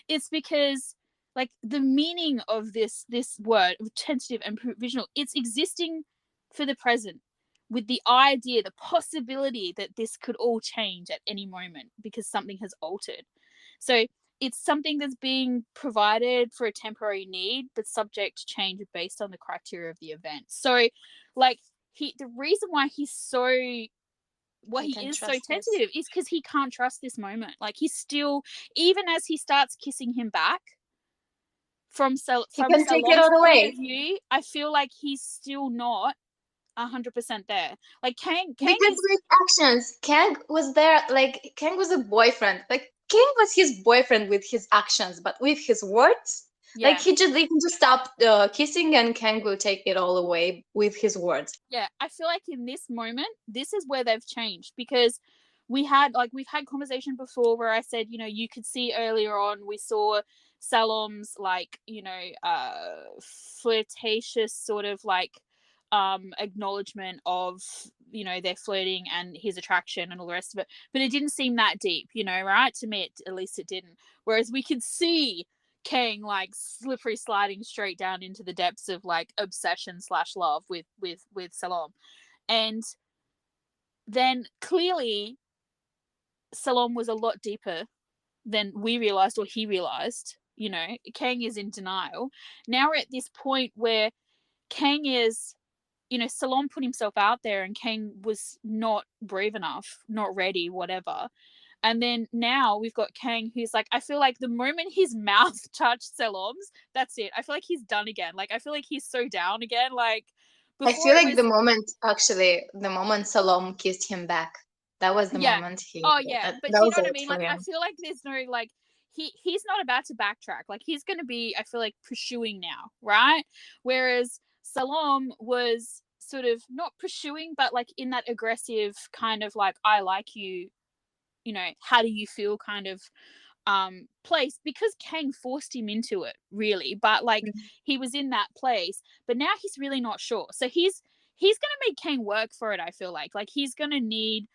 it's because like the meaning of this word of tentative and provisional, it's existing for the present, with the idea, the possibility that this could all change at any moment because something has altered. So it's something that's being provided for a temporary need but subject to change based on the criteria of the event. So like, the reason why he's so, why I he can is so trust this. tentative is because he can't trust this moment. Like, he's still, even as he starts kissing him back, He from can take it Salom's all point of away. view, I feel like he's still not 100% there. Like, Kang Because is, with actions, Kang was there. Like Kang was a boyfriend. Like Kang was his boyfriend with his actions, but with his words, like yeah, they can just stop kissing, and Kang will take it all away with his words. yeah. I feel like in this moment, this is where they've changed, because we've had conversation before where I said, you know, you could see earlier on, we saw Salom's, like, you know, flirtatious sort of like acknowledgement of, you know, their flirting and his attraction and all the rest of it, but it didn't seem that deep, you know, right? To me, at least it didn't. Whereas we could see Kang like slippery sliding straight down into the depths of like obsession slash love with Salom. And then clearly Salom was a lot deeper than we realized or he realized. You know, Kang is in denial. Now we're at this point where Kang is, you know, Salom put himself out there and Kang was not brave enough, not ready, whatever. And then now we've got Kang, who's like, I feel like the moment his mouth touched Salom's, that's it. I feel like he's done again. Like, I feel like he's so down again. Like, I before feel it like was, the moment Salom kissed him back, that was the yeah. moment Oh yeah. But that you was know what I it mean? for Like, I him. feel like there's no like, he's not about to backtrack. Like, he's gonna be, I feel like, pursuing now, right? Whereas Salom was sort of not pursuing, but like in that aggressive kind of like, I like you know, how do you feel kind of place, because Kang forced him into it, really. But like, Mhm. he was in that place, but now he's really not sure. So he's gonna make Kang work for it, I feel like he's gonna need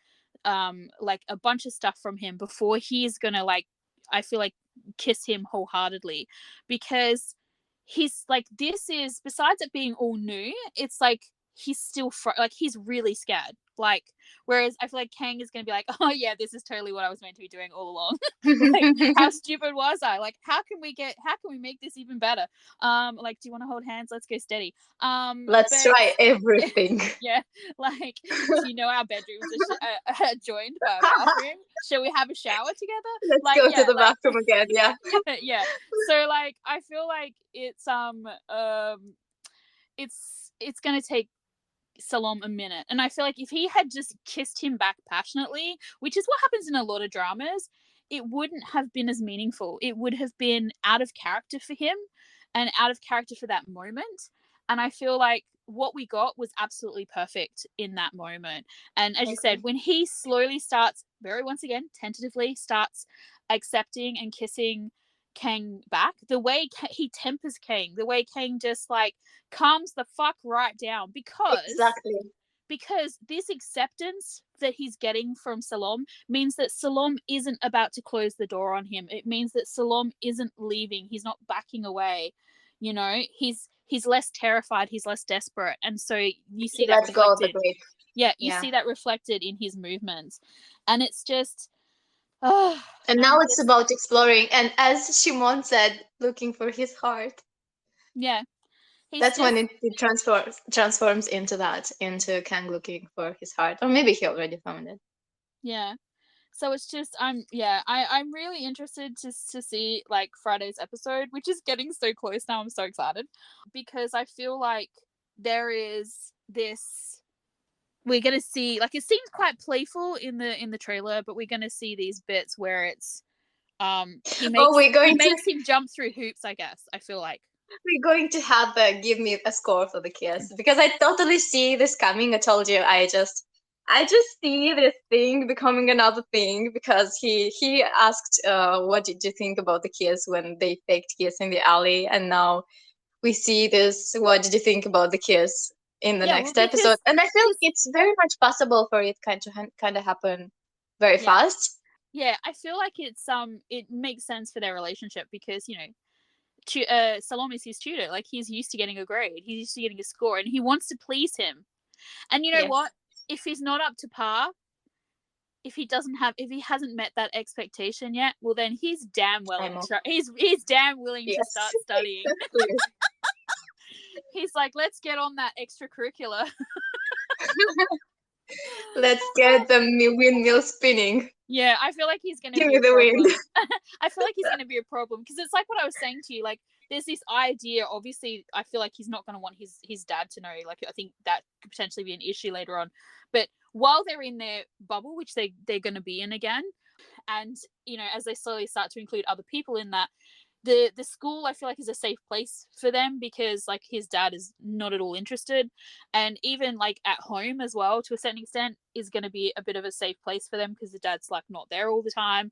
like a bunch of stuff from him before he's gonna like, I feel like, kiss him wholeheartedly, because he's like, this is, besides it being all new, it's like he's still like he's really scared, like, whereas I feel like Kang is gonna be like, oh yeah, this is totally what I was meant to be doing all along. Like, how stupid was I? Like, how can we make this even better? Like, do you want to hold hands? Let's go steady. Let's But try everything. yeah, like, do you know our bedrooms are joined by a bathroom? Shall we have a shower together? Let's Like, go to yeah, the like, bathroom again. Yeah. yeah. So like, I feel like it's gonna take Salom a minute. And I feel like if he had just kissed him back passionately, which is what happens in a lot of dramas, it wouldn't have been as meaningful. It would have been out of character for him and out of character for that moment. And I feel like what we got was absolutely perfect in that moment. And as you said, Okay. when he slowly starts, very once again, tentatively starts accepting and kissing Kang back. The way he tempers Kang, the way Kang just like calms the fuck right down, Exactly. because this acceptance that he's getting from Salom means that Salom isn't about to close the door on him. It means that Salom isn't leaving. He's not backing away. You know, he's less terrified, he's less desperate. And so you see He that lets go of the reflected. grave. Yeah, you Yeah. see that reflected in his movements. And it's just oh, And now it's about exploring. And as Shimon said, looking for his heart. yeah. He's That's just when it transforms into that, into Kang looking for his heart. Or maybe he already found it. yeah. So it's just I'm really interested to see like Friday's episode, which is getting so close now. I'm so excited because I feel like there is this we're gonna see, like, it seems quite playful in the trailer, but we're gonna see these bits where it's he Oh, makes him jump through hoops, I guess. I feel like. we're going to have a give me a score for the kiss because I totally see this coming. I told you, I just see this thing becoming another thing because he asked, what did you think about the kiss when they faked kiss in the alley, and now we see this. What did you think about the kiss in the Yeah, well, next episode? And I feel like because it's very much possible for it kind of happen very yeah, fast. yeah, I feel like it makes sense for their relationship because Salome is his tutor. Like, he's used to getting a grade, he's used to getting a score, and he wants to please him. And you know Yes, what? If he's not up to par, if he hasn't met that expectation yet, well then he's damn I'm off. he's damn willing to Yes, start studying. exactly. He's like, let's get on that extracurricular. Let's get the windmill spinning. Yeah, I feel like he's going to Give be me a the wind. problem. I feel like he's going to be a problem because it's like what I was saying to you. Like, there's this idea. Obviously, I feel like he's not going to want his dad to know. Like, I think that could potentially be an issue later on. But while they're in their bubble, which they're going to be in again, and as they slowly start to include other people in that, the school, I feel like, is a safe place for them because like his dad is not at all interested, and even like at home as well, to a certain extent, is going to be a bit of a safe place for them because the dad's like not there all the time.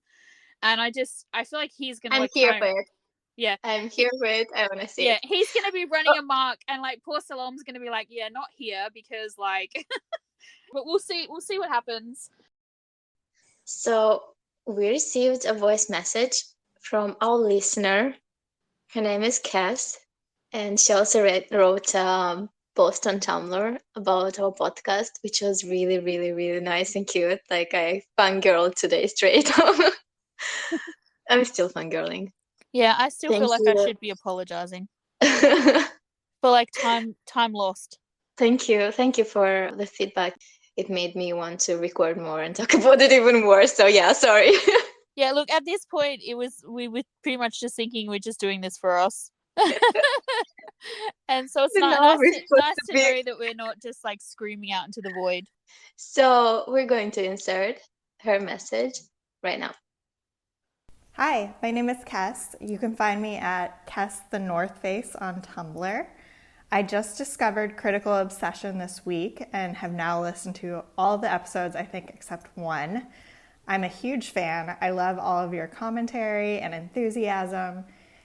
And I feel like he's going to I'm like here try for and it. yeah I'm he, here for it. I want to see yeah it. he's going to be Oh, running amok, and like poor Salom's going to be like, yeah, not here because like but we'll see what happens. so we received a voice message from our listener. Her name is Cass, and she also wrote a post on Tumblr about our podcast, which was really, really, really nice and cute. Like, I fangirled today straight. I'm still fangirling. Yeah, I still feel Thank like I you. should be apologizing for like time lost. Thank you for the feedback. It made me want to record more and talk about it even more. So yeah, sorry. Yeah, look, at this point, we were pretty much just thinking we're just doing this for us. And so it's not Now nice we're to supposed nice to to be. know that we're not just like screaming out into the void. So we're going to insert her message right now. Hi, my name is Kess. You can find me at Kess the North Face on Tumblr. I just discovered Critical Obsession this week and have now listened to all the episodes, I think, except one. I'm a huge fan. I love all of your commentary and enthusiasm.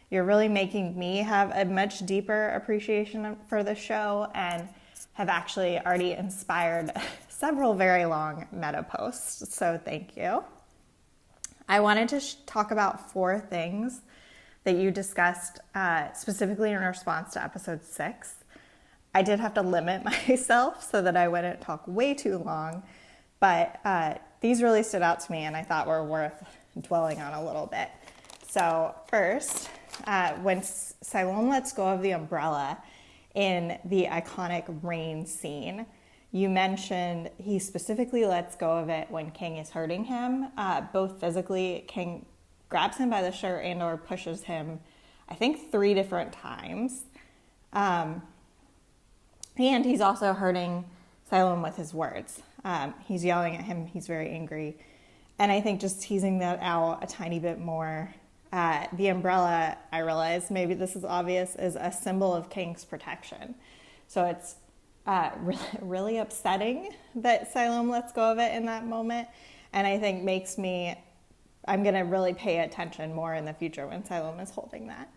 You're really making me have a much deeper appreciation for the show and have actually already inspired several very long meta posts, so thank you. I wanted to talk about 4 things that you discussed specifically in response to episode 6. I did have to limit myself so that I wouldn't talk way too long, but these really stood out to me and I thought were worth dwelling on a little bit. So first, when Cylon lets go of the umbrella in the iconic rain scene, you mentioned he specifically lets go of it when King is hurting him, both physically. King grabs him by the shirt and or pushes him, I think 3 different times. And he's also hurting Cylon with his words. He's yelling at him, he's very angry. And I think just teasing that out a tiny bit more, the umbrella, I realize, maybe this is obvious, is a symbol of King's protection. So it's really upsetting that Cylon lets go of it in that moment, and I think makes me I'm going to really pay attention more in the future when Siloam is holding that.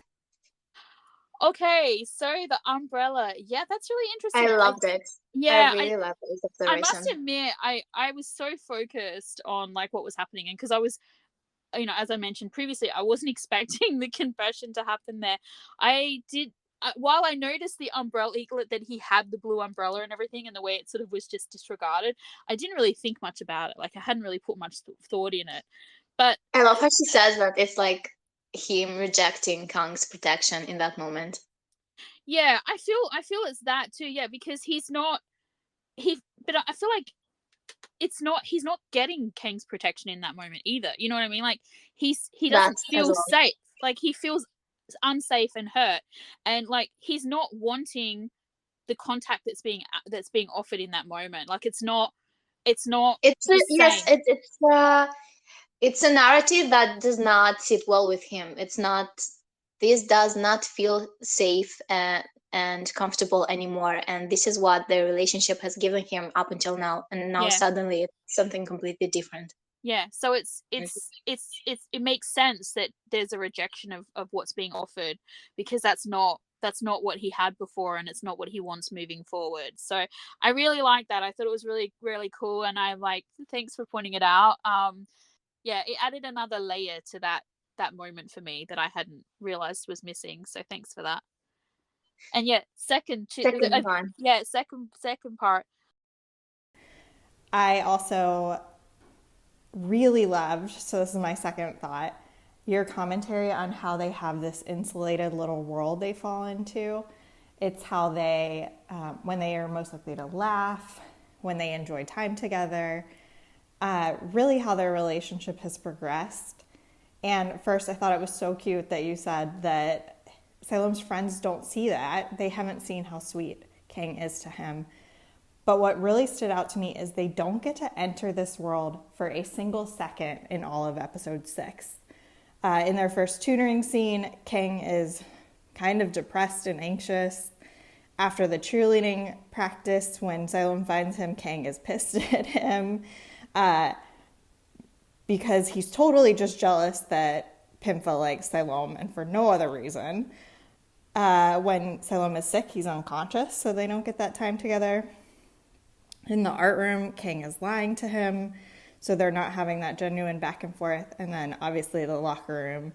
Okay, so the umbrella. Yeah, that's really interesting. I loved it. I really loved this I must observation. admit, I was so focused on like what was happening, and because I was, as I mentioned previously, I wasn't expecting the confession to happen there. I did. While I noticed the umbrella eaglet, that he had the blue umbrella and everything, and the way it sort of was just disregarded, I didn't really think much about it. Like I hadn't really put much thought in it. But I love how she says that it's like him rejecting Kang's protection in that moment. yeah, I feel it's that too. Yeah, because but I feel like he's not getting Kang's protection in that moment either. You know what I mean? Like he That doesn't as feel well. safe. Like he feels unsafe and hurt, and like he's not wanting the contact that's being offered in that moment. Like it's not It's the yes, same. it's a narrative that does not sit well with him. It's not. This does not feel safe and comfortable anymore, and this is what the relationship has given him up until now, and now Yeah. suddenly it's something completely different. Yeah, so it makes sense that there's a rejection of what's being offered, because that's not what he had before, and it's not what he wants moving forward. So I really like that. I thought it was really, really cool, and I like, thanks for pointing it out. Yeah, it added another layer to that moment for me that I hadn't realized was missing. So thanks for that. And yeah, second One. second part. I also really loved, so this is my second thought, your commentary on how they have this insulated little world they fall into. It's how they, when they are most likely to laugh, when they enjoy time together, really how their relationship has progressed. And first, I thought it was so cute that you said that Salem's friends don't see that. They haven't seen how sweet Kang is to him. But what really stood out to me is they don't get to enter this world for a single second in all of episode 6. In their first tutoring scene, Kang is kind of depressed and anxious. After the cheerleading practice, when Salem finds him, Kang is pissed at him because he's totally just jealous that Pimpha likes Salem, and for no other reason. When Salem is sick, he's unconscious, so they don't get that time together. In the art room, Kang is lying to him, so they're not having that genuine back and forth. And then obviously the locker room,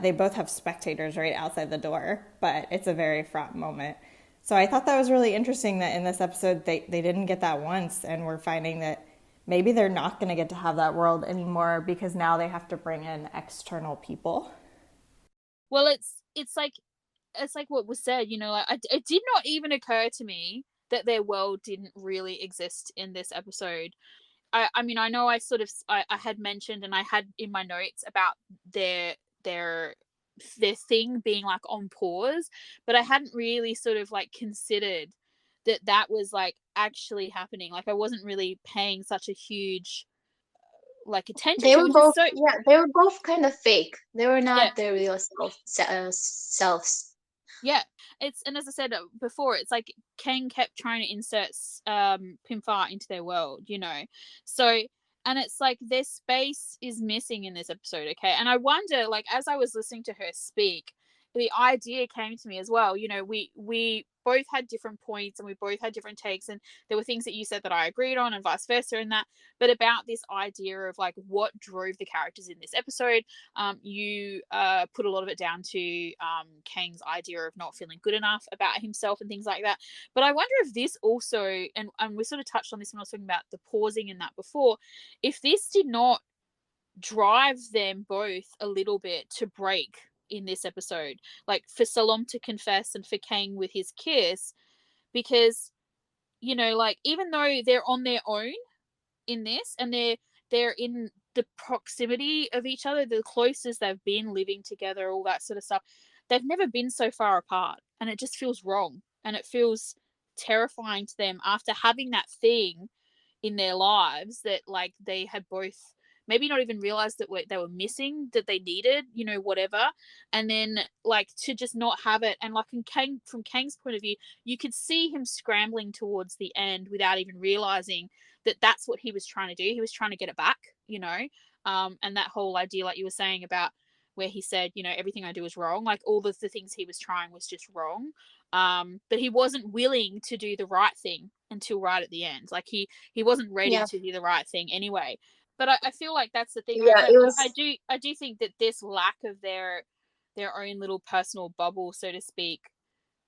they both have spectators right outside the door, but it's a very fraught moment. So I thought that was really interesting that in this episode they didn't get that once, and we're finding that maybe they're not going to get to have that world anymore because now they have to bring in external people. Well, it's like what was said, like it did not even occur to me that their world didn't really exist in this episode. I mean, I know I sort of I had mentioned, and I had in my notes about their thing being like on pause, but I hadn't really sort of like considered that was like actually happening. Like I wasn't really paying such a huge like attention They to it, were which is both, so yeah, they were both kind of fake. They were yeah. not their real selves. Yeah, and as I said before, it's like Kang kept trying to insert Pimfar into their world, So, and it's like their space is missing in this episode, okay? And I wonder, like, as I was listening to her speak, the idea came to me as well. We both had different points, and we both had different takes, and there were things that you said that I agreed on, and vice versa, and that. But about this idea of like what drove the characters in this episode, you put a lot of it down to Kang's idea of not feeling good enough about himself and things like that. But I wonder if this also, and we sort of touched on this when I was talking about the pausing and that before, if this did not drive them both a little bit to break in this episode, like for Salom to confess and for Kang with his kiss, because like even though they're on their own in this, and they're in the proximity of each other, the closest they've been living together, all that sort of stuff, they've never been so far apart, and it just feels wrong, and it feels terrifying to them after having that thing in their lives that like they had both maybe not even realized that they were missing, that they needed, whatever, and then like to just not have it. And like from Kang's point of view, you could see him scrambling towards the end without even realizing that that's what he was trying to do. He was trying to get it back, And that whole idea, like you were saying, about where he said, everything I do is wrong. Like all of the things he was trying was just wrong. But he wasn't willing to do the right thing until right at the end. Like he wasn't ready Yeah, to do the right thing anyway. But I feel like that's the thing. yeah, it was I do think that this lack of their own little personal bubble, so to speak,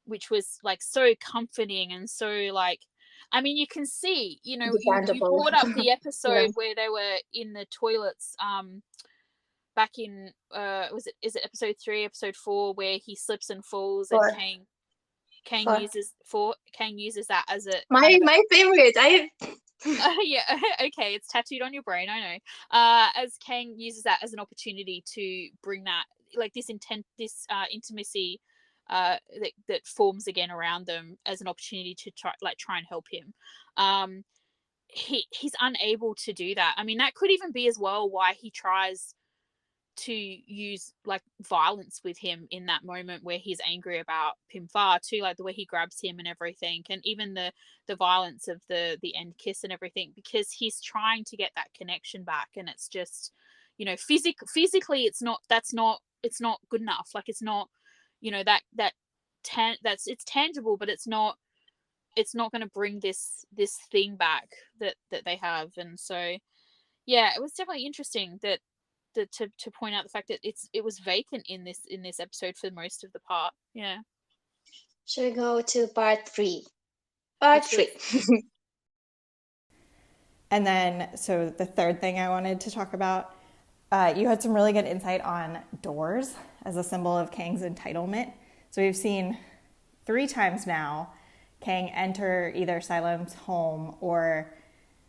which was like so comforting and so like, I mean, you can see, you dependable. brought up the Yeah, episode where they were in the toilets back in is it episode 3, episode 4, where he slips and falls and for Kang for uses that as a kind my of a my favorite. I yeah, okay, it's tattooed on your brain, I know. As Kang uses that as an opportunity to bring that, like, this intimacy that forms again around them, as an opportunity to try and help him. Um, he's unable to do that. I mean, that could even be as well why he tries to use like violence with him in that moment where he's angry about Pimfar too, like the way he grabs him and everything, and even the violence of the end kiss and everything, because he's trying to get that connection back, and it's just, physically it's not good enough. Like it's not, it's tangible, but it's not going to bring this thing back that they have. And so yeah, it was definitely interesting that to point out the fact that it was vacant in this episode for most of the part. Yeah. should we go to part three? Part Yes, three. please. And then, so the third thing I wanted to talk about, you had some really good insight on doors as a symbol of Kang's entitlement. So we've seen 3 times now Kang enter either Siloam's home or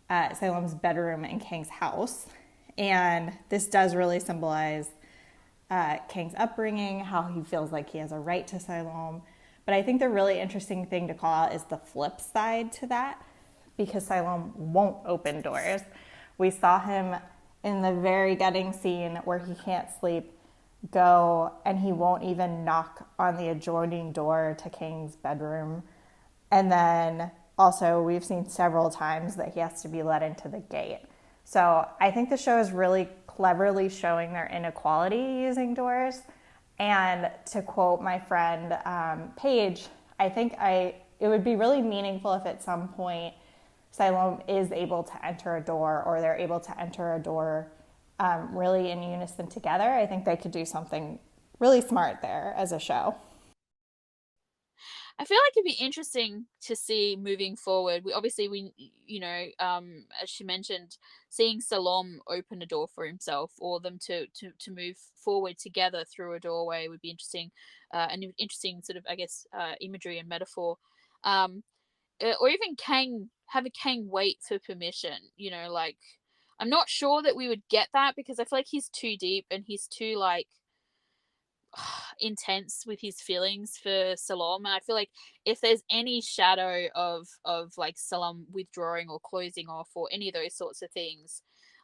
Siloam's bedroom in Kang's house. And this does really symbolize Kang's upbringing, how he feels like he has a right to Siloam. But I think the really interesting thing to call out is the flip side to that, because Siloam won't open doors. We saw him in the very gutting scene where he can't sleep go, and he won't even knock on the adjoining door to Kang's bedroom. And then also we've seen several times that he has to be let into the gate. So I think the show is really cleverly showing their inequality using doors. And to quote my friend Paige, I think it would be really meaningful if at some point Siloam is able to enter a door, or they're able to enter a door really in unison together. I think they could do something really smart there as a show. I feel like it'd be interesting to see moving forward. As she mentioned, seeing Salom open a door for himself, or them to move forward together through a doorway would be interesting. An interesting sort of, I guess, imagery and metaphor. Or even have a Kang wait for permission. Like, I'm not sure that we would get that, because I feel like he's too deep and he's too like intense with his feelings for Salom. And I feel like if there's any shadow of like Salom withdrawing or closing off or any of those sorts of things,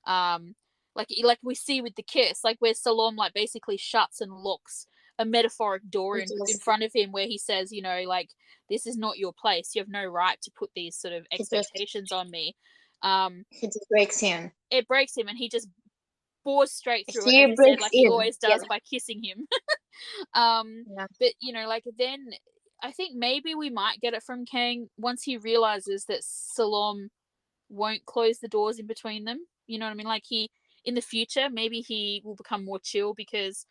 like we see with the kiss, like where Salom like basically shuts and locks a metaphoric door It in just front of him, where he says, like, this is not your place. You have no right to put these sort of he just expectations on me. he just breaks in. It breaks him, and he just bores straight through it, as He you said, breaks like he in. always Yeah, does by kissing him. um yeah. but like then I think maybe we might get it from Kang once he realizes that Salom won't close the doors in between them. You know what I mean? Like, he, in the future, maybe he will become more chill, because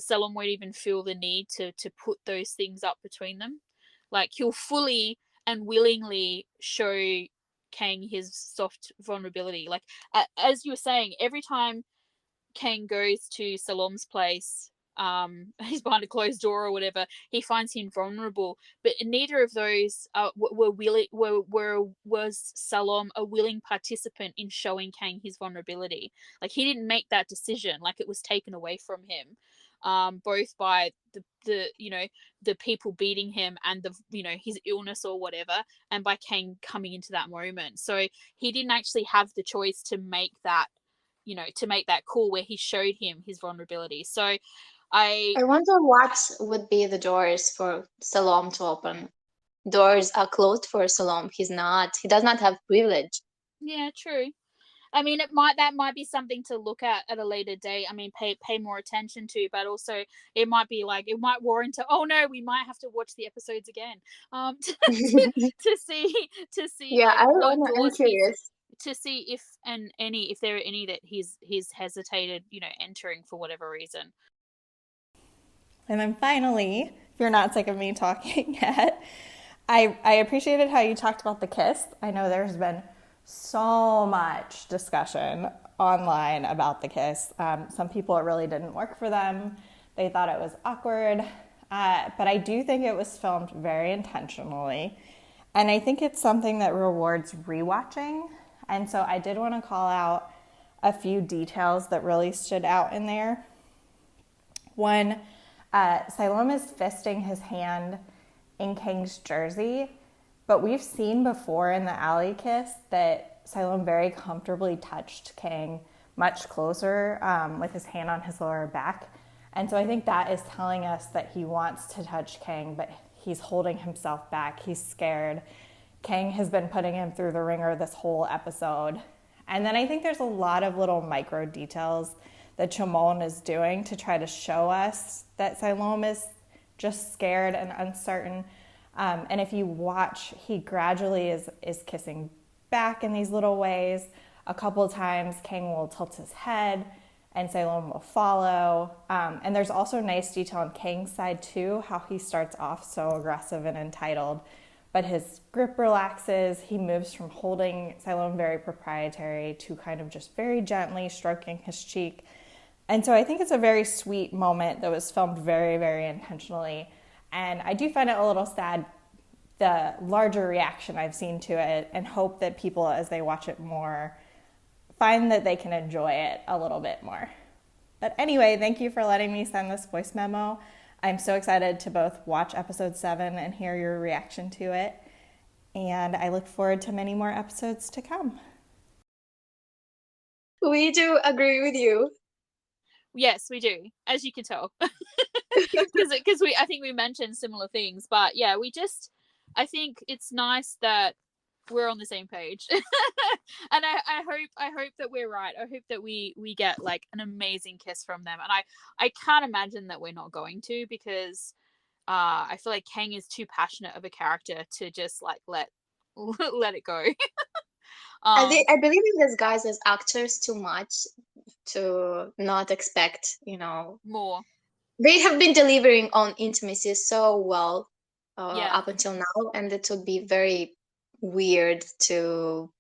Salom won't even feel the need to put those things up between them. Like, he'll fully and willingly show Kang his soft vulnerability. Like, as you were saying, every time Kang goes to Salom's place, he's behind a closed door or whatever, he finds him vulnerable. But neither of those were willing. Was Salom a willing participant in showing Kang his vulnerability? Like, he didn't make that decision. Like, it was taken away from him, both by the people beating him, and his illness or whatever, and by Kang coming into that moment. So he didn't actually have the choice to make that call where he showed him his vulnerability. So I I wonder what would be the doors for Salom to open. Doors are closed for Salom. He does not have privilege. yeah, true. I mean, that might be something to look at a later date. I mean, pay more attention to, but also it might be like it might warrant to. Oh no, we might have to watch the episodes again, to see Yeah, like what I'm doors he's curious. to see if there are any that he's hesitated, entering for whatever reason. And then finally, if you're not sick of me talking yet, I appreciated how you talked about the kiss. I know there's been so much discussion online about the kiss. Some people, it really didn't work for them. They thought it was awkward. But I do think it was filmed very intentionally. And I think it's something that rewards rewatching. And so I did want to call out a few details that really stood out in there. One, Siloam is fisting his hand in Kang's jersey, but we've seen before in the alley kiss that Siloam very comfortably touched Kang much closer, with his hand on his lower back. And so I think that is telling us that he wants to touch Kang, but he's holding himself back. He's scared. Kang has been putting him through the ringer this whole episode. And then I think there's a lot of little micro details that Chimon is doing to try to show us that Siloam is just scared and uncertain. And if you watch, he gradually is kissing back in these little ways. A couple of times, Kang will tilt his head and Siloam will follow. And there's also nice detail on Kang's side too, how he starts off so aggressive and entitled, but his grip relaxes. He moves from holding Siloam very proprietary to kind of just very gently stroking his cheek. And so I think it's a very sweet moment that was filmed very, very intentionally. And I do find it a little sad, the larger reaction I've seen to it, and hope that people, as they watch it more, find that they can enjoy it a little bit more. But anyway, thank you for letting me send this voice memo. I'm so excited to both watch episode 7 and hear your reaction to it. And I look forward to many more episodes to come. We do agree with you. Yes, we do, as you can tell, because I think we mentioned similar things, but yeah, I think it's nice that we're on the same page, and I hope that we're right. I hope that we get like an amazing kiss from them, and I can't imagine that we're not going to, because I feel like Kang is too passionate of a character to just like let it go. I believe in these guys as actors too much to not expect, More. They have been delivering on intimacy so well Yeah. up until now, and it would be very weird to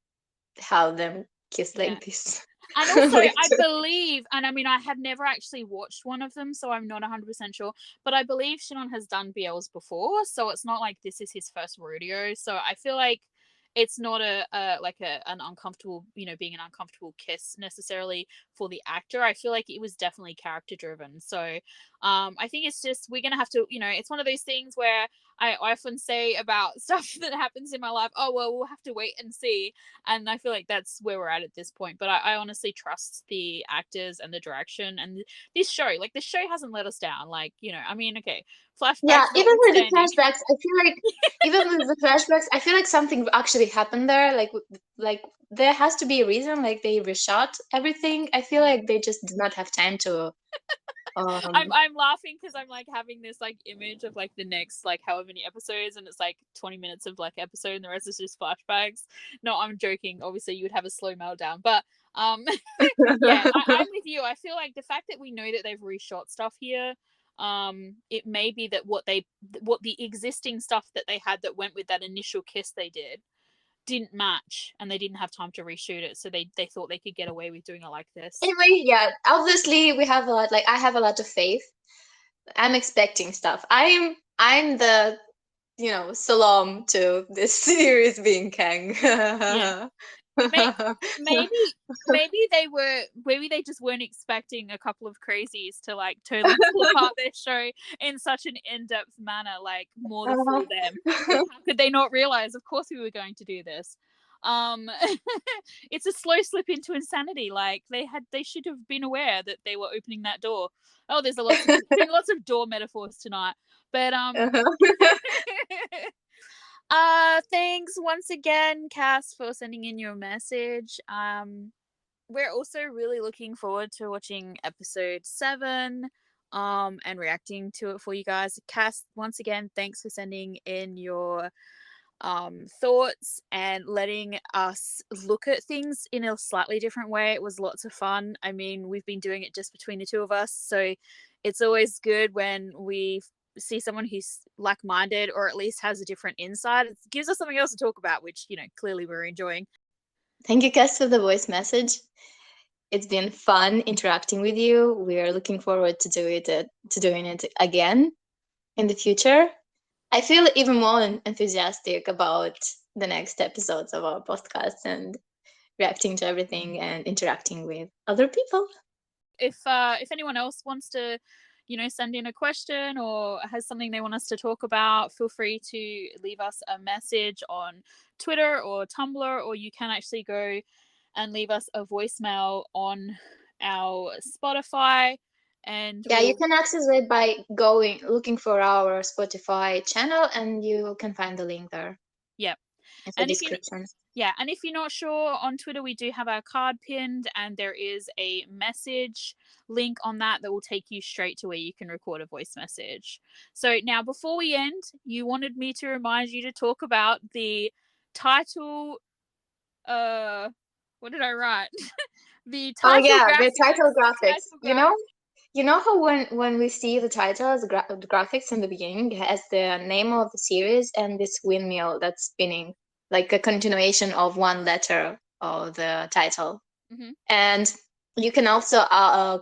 have them kiss Yeah. like this. And also, Like, I believe, and I mean, I have never actually watched one of them, so I'm not 100% sure, but I believe Chimon has done BLs before, so it's not like this is his first rodeo. So I feel like it's not an uncomfortable, being an uncomfortable kiss necessarily for the actor. I feel like it was definitely character driven. So I think it's just, we're gonna have to, it's one of those things where I often say about stuff that happens in my life, oh well, we'll have to wait and see. And I feel like that's where we're at this point. But I honestly trust the actors and the direction and this show. Like, the show hasn't let us down. Like, I mean, okay, flashbacks yeah, even with the notwithstanding. flashbacks, I feel like even with the flashbacks, I feel like something actually happened there. Like there has to be a reason. Like they reshot everything. I feel like they just did not have time to. I'm laughing because I'm like having this like image of like the next like however many episodes, and it's like 20 minutes of like episode and the rest is just flashbacks. No, I'm joking. Obviously you would have a slow meltdown, but yeah, I'm with you. I feel like the fact that we know that they've reshot stuff here, it may be that what the existing stuff that they had that went with that initial kiss they didn't match, and they didn't have time to reshoot it, so they thought they could get away with doing it like this. Anyway, yeah, obviously we have a lot. Like I have a lot of faith. I'm expecting stuff. I'm the Salam to this series being Kang. Yeah. Maybe they just weren't expecting a couple of crazies to like totally pull apart their show in such an in-depth manner, like more the fool them. Like, how could they not realize? Of course we were going to do this. It's a slow slip into insanity. Like they should have been aware that they were opening that door. Oh, there's lots of door metaphors tonight. But thanks once again, Cass, for sending in your message. we're also really looking forward to watching episode 7 and reacting to it for you guys. Cass, once again, thanks for sending in your thoughts and letting us look at things in a slightly different way. It was lots of fun. I mean, we've been doing it just between the two of us, so it's always good when we see someone who's like-minded or at least has a different insight. It gives us something else to talk about, which, you know, clearly we're enjoying. Thank you, Cass, for the voice message. It's been fun interacting with you. We are looking forward to doing it again in the future. I feel even more enthusiastic about the next episodes of our podcast and reacting to everything and interacting with other people. If anyone else wants to, you know, send in a question or has something they want us to talk about, feel free to leave us a message on Twitter or Tumblr, or you can actually go and leave us a voicemail on our Spotify. And yeah, you can access it by looking for our Spotify channel, and you can find the link there. Yep. In the description. And if you're not sure, on Twitter we do have our card pinned, and there is a message link on that will take you straight to where you can record a voice message. So now, before we end, you wanted me to remind you to talk about the title. What did I write? The title graphics. The title graphics. Title you know how when we see the titles, the graphics in the beginning, it has the name of the series and this windmill that's spinning, like a continuation of one letter of the title. Mm-hmm. And you can also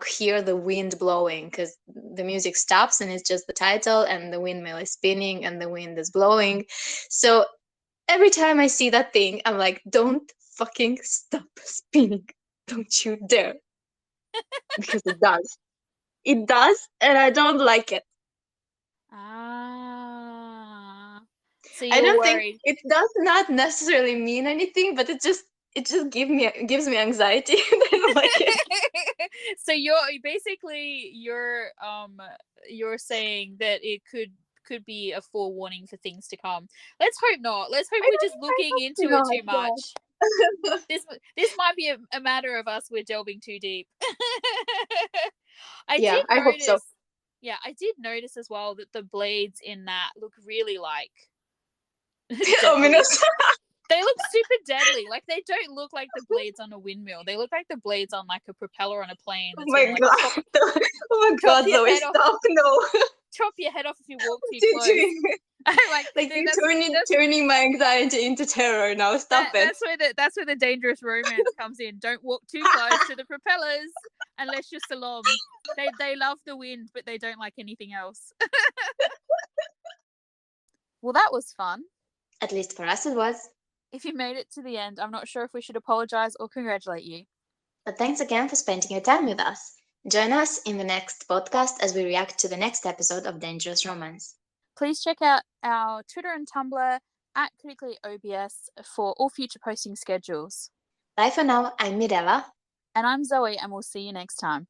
hear the wind blowing because the music stops and it's just the title and the windmill is spinning and the wind is blowing. So every time I see that thing, I'm like, don't fucking stop spinning. Don't you dare. Because it does. It does, and I don't like it. So I don't worried. think it does not necessarily mean anything, but it just gives me anxiety. I don't like it. So you're saying that it could be a forewarning for things to come. Let's hope not. Let's hope we're just looking into it too much. This might be a matter of us, we're delving too deep. I hope so. Yeah, I did notice as well that the blades in that look really like ominous. They look super deadly. Like, they don't look like the blades on a windmill. They look like the blades on like a propeller on a plane. Oh my god! Oh my god, Zoe, stop! No. Chop your head off if you walk too close. like you're turning my anxiety into terror now. Stop it. That's where the dangerous romance comes in. Don't walk too close to the propellers unless you're Salom. They love the wind, but they don't like anything else. Well, that was fun. At least for us it was. If you made it to the end, I'm not sure if we should apologize or congratulate you. But thanks again for spending your time with us. Join us in the next podcast as we react to the next episode of Dangerous Romance. Please check out our Twitter and Tumblr at criticallyobs for all future posting schedules. Bye for now. I'm Mirella. And I'm Zoe, and we'll see you next time.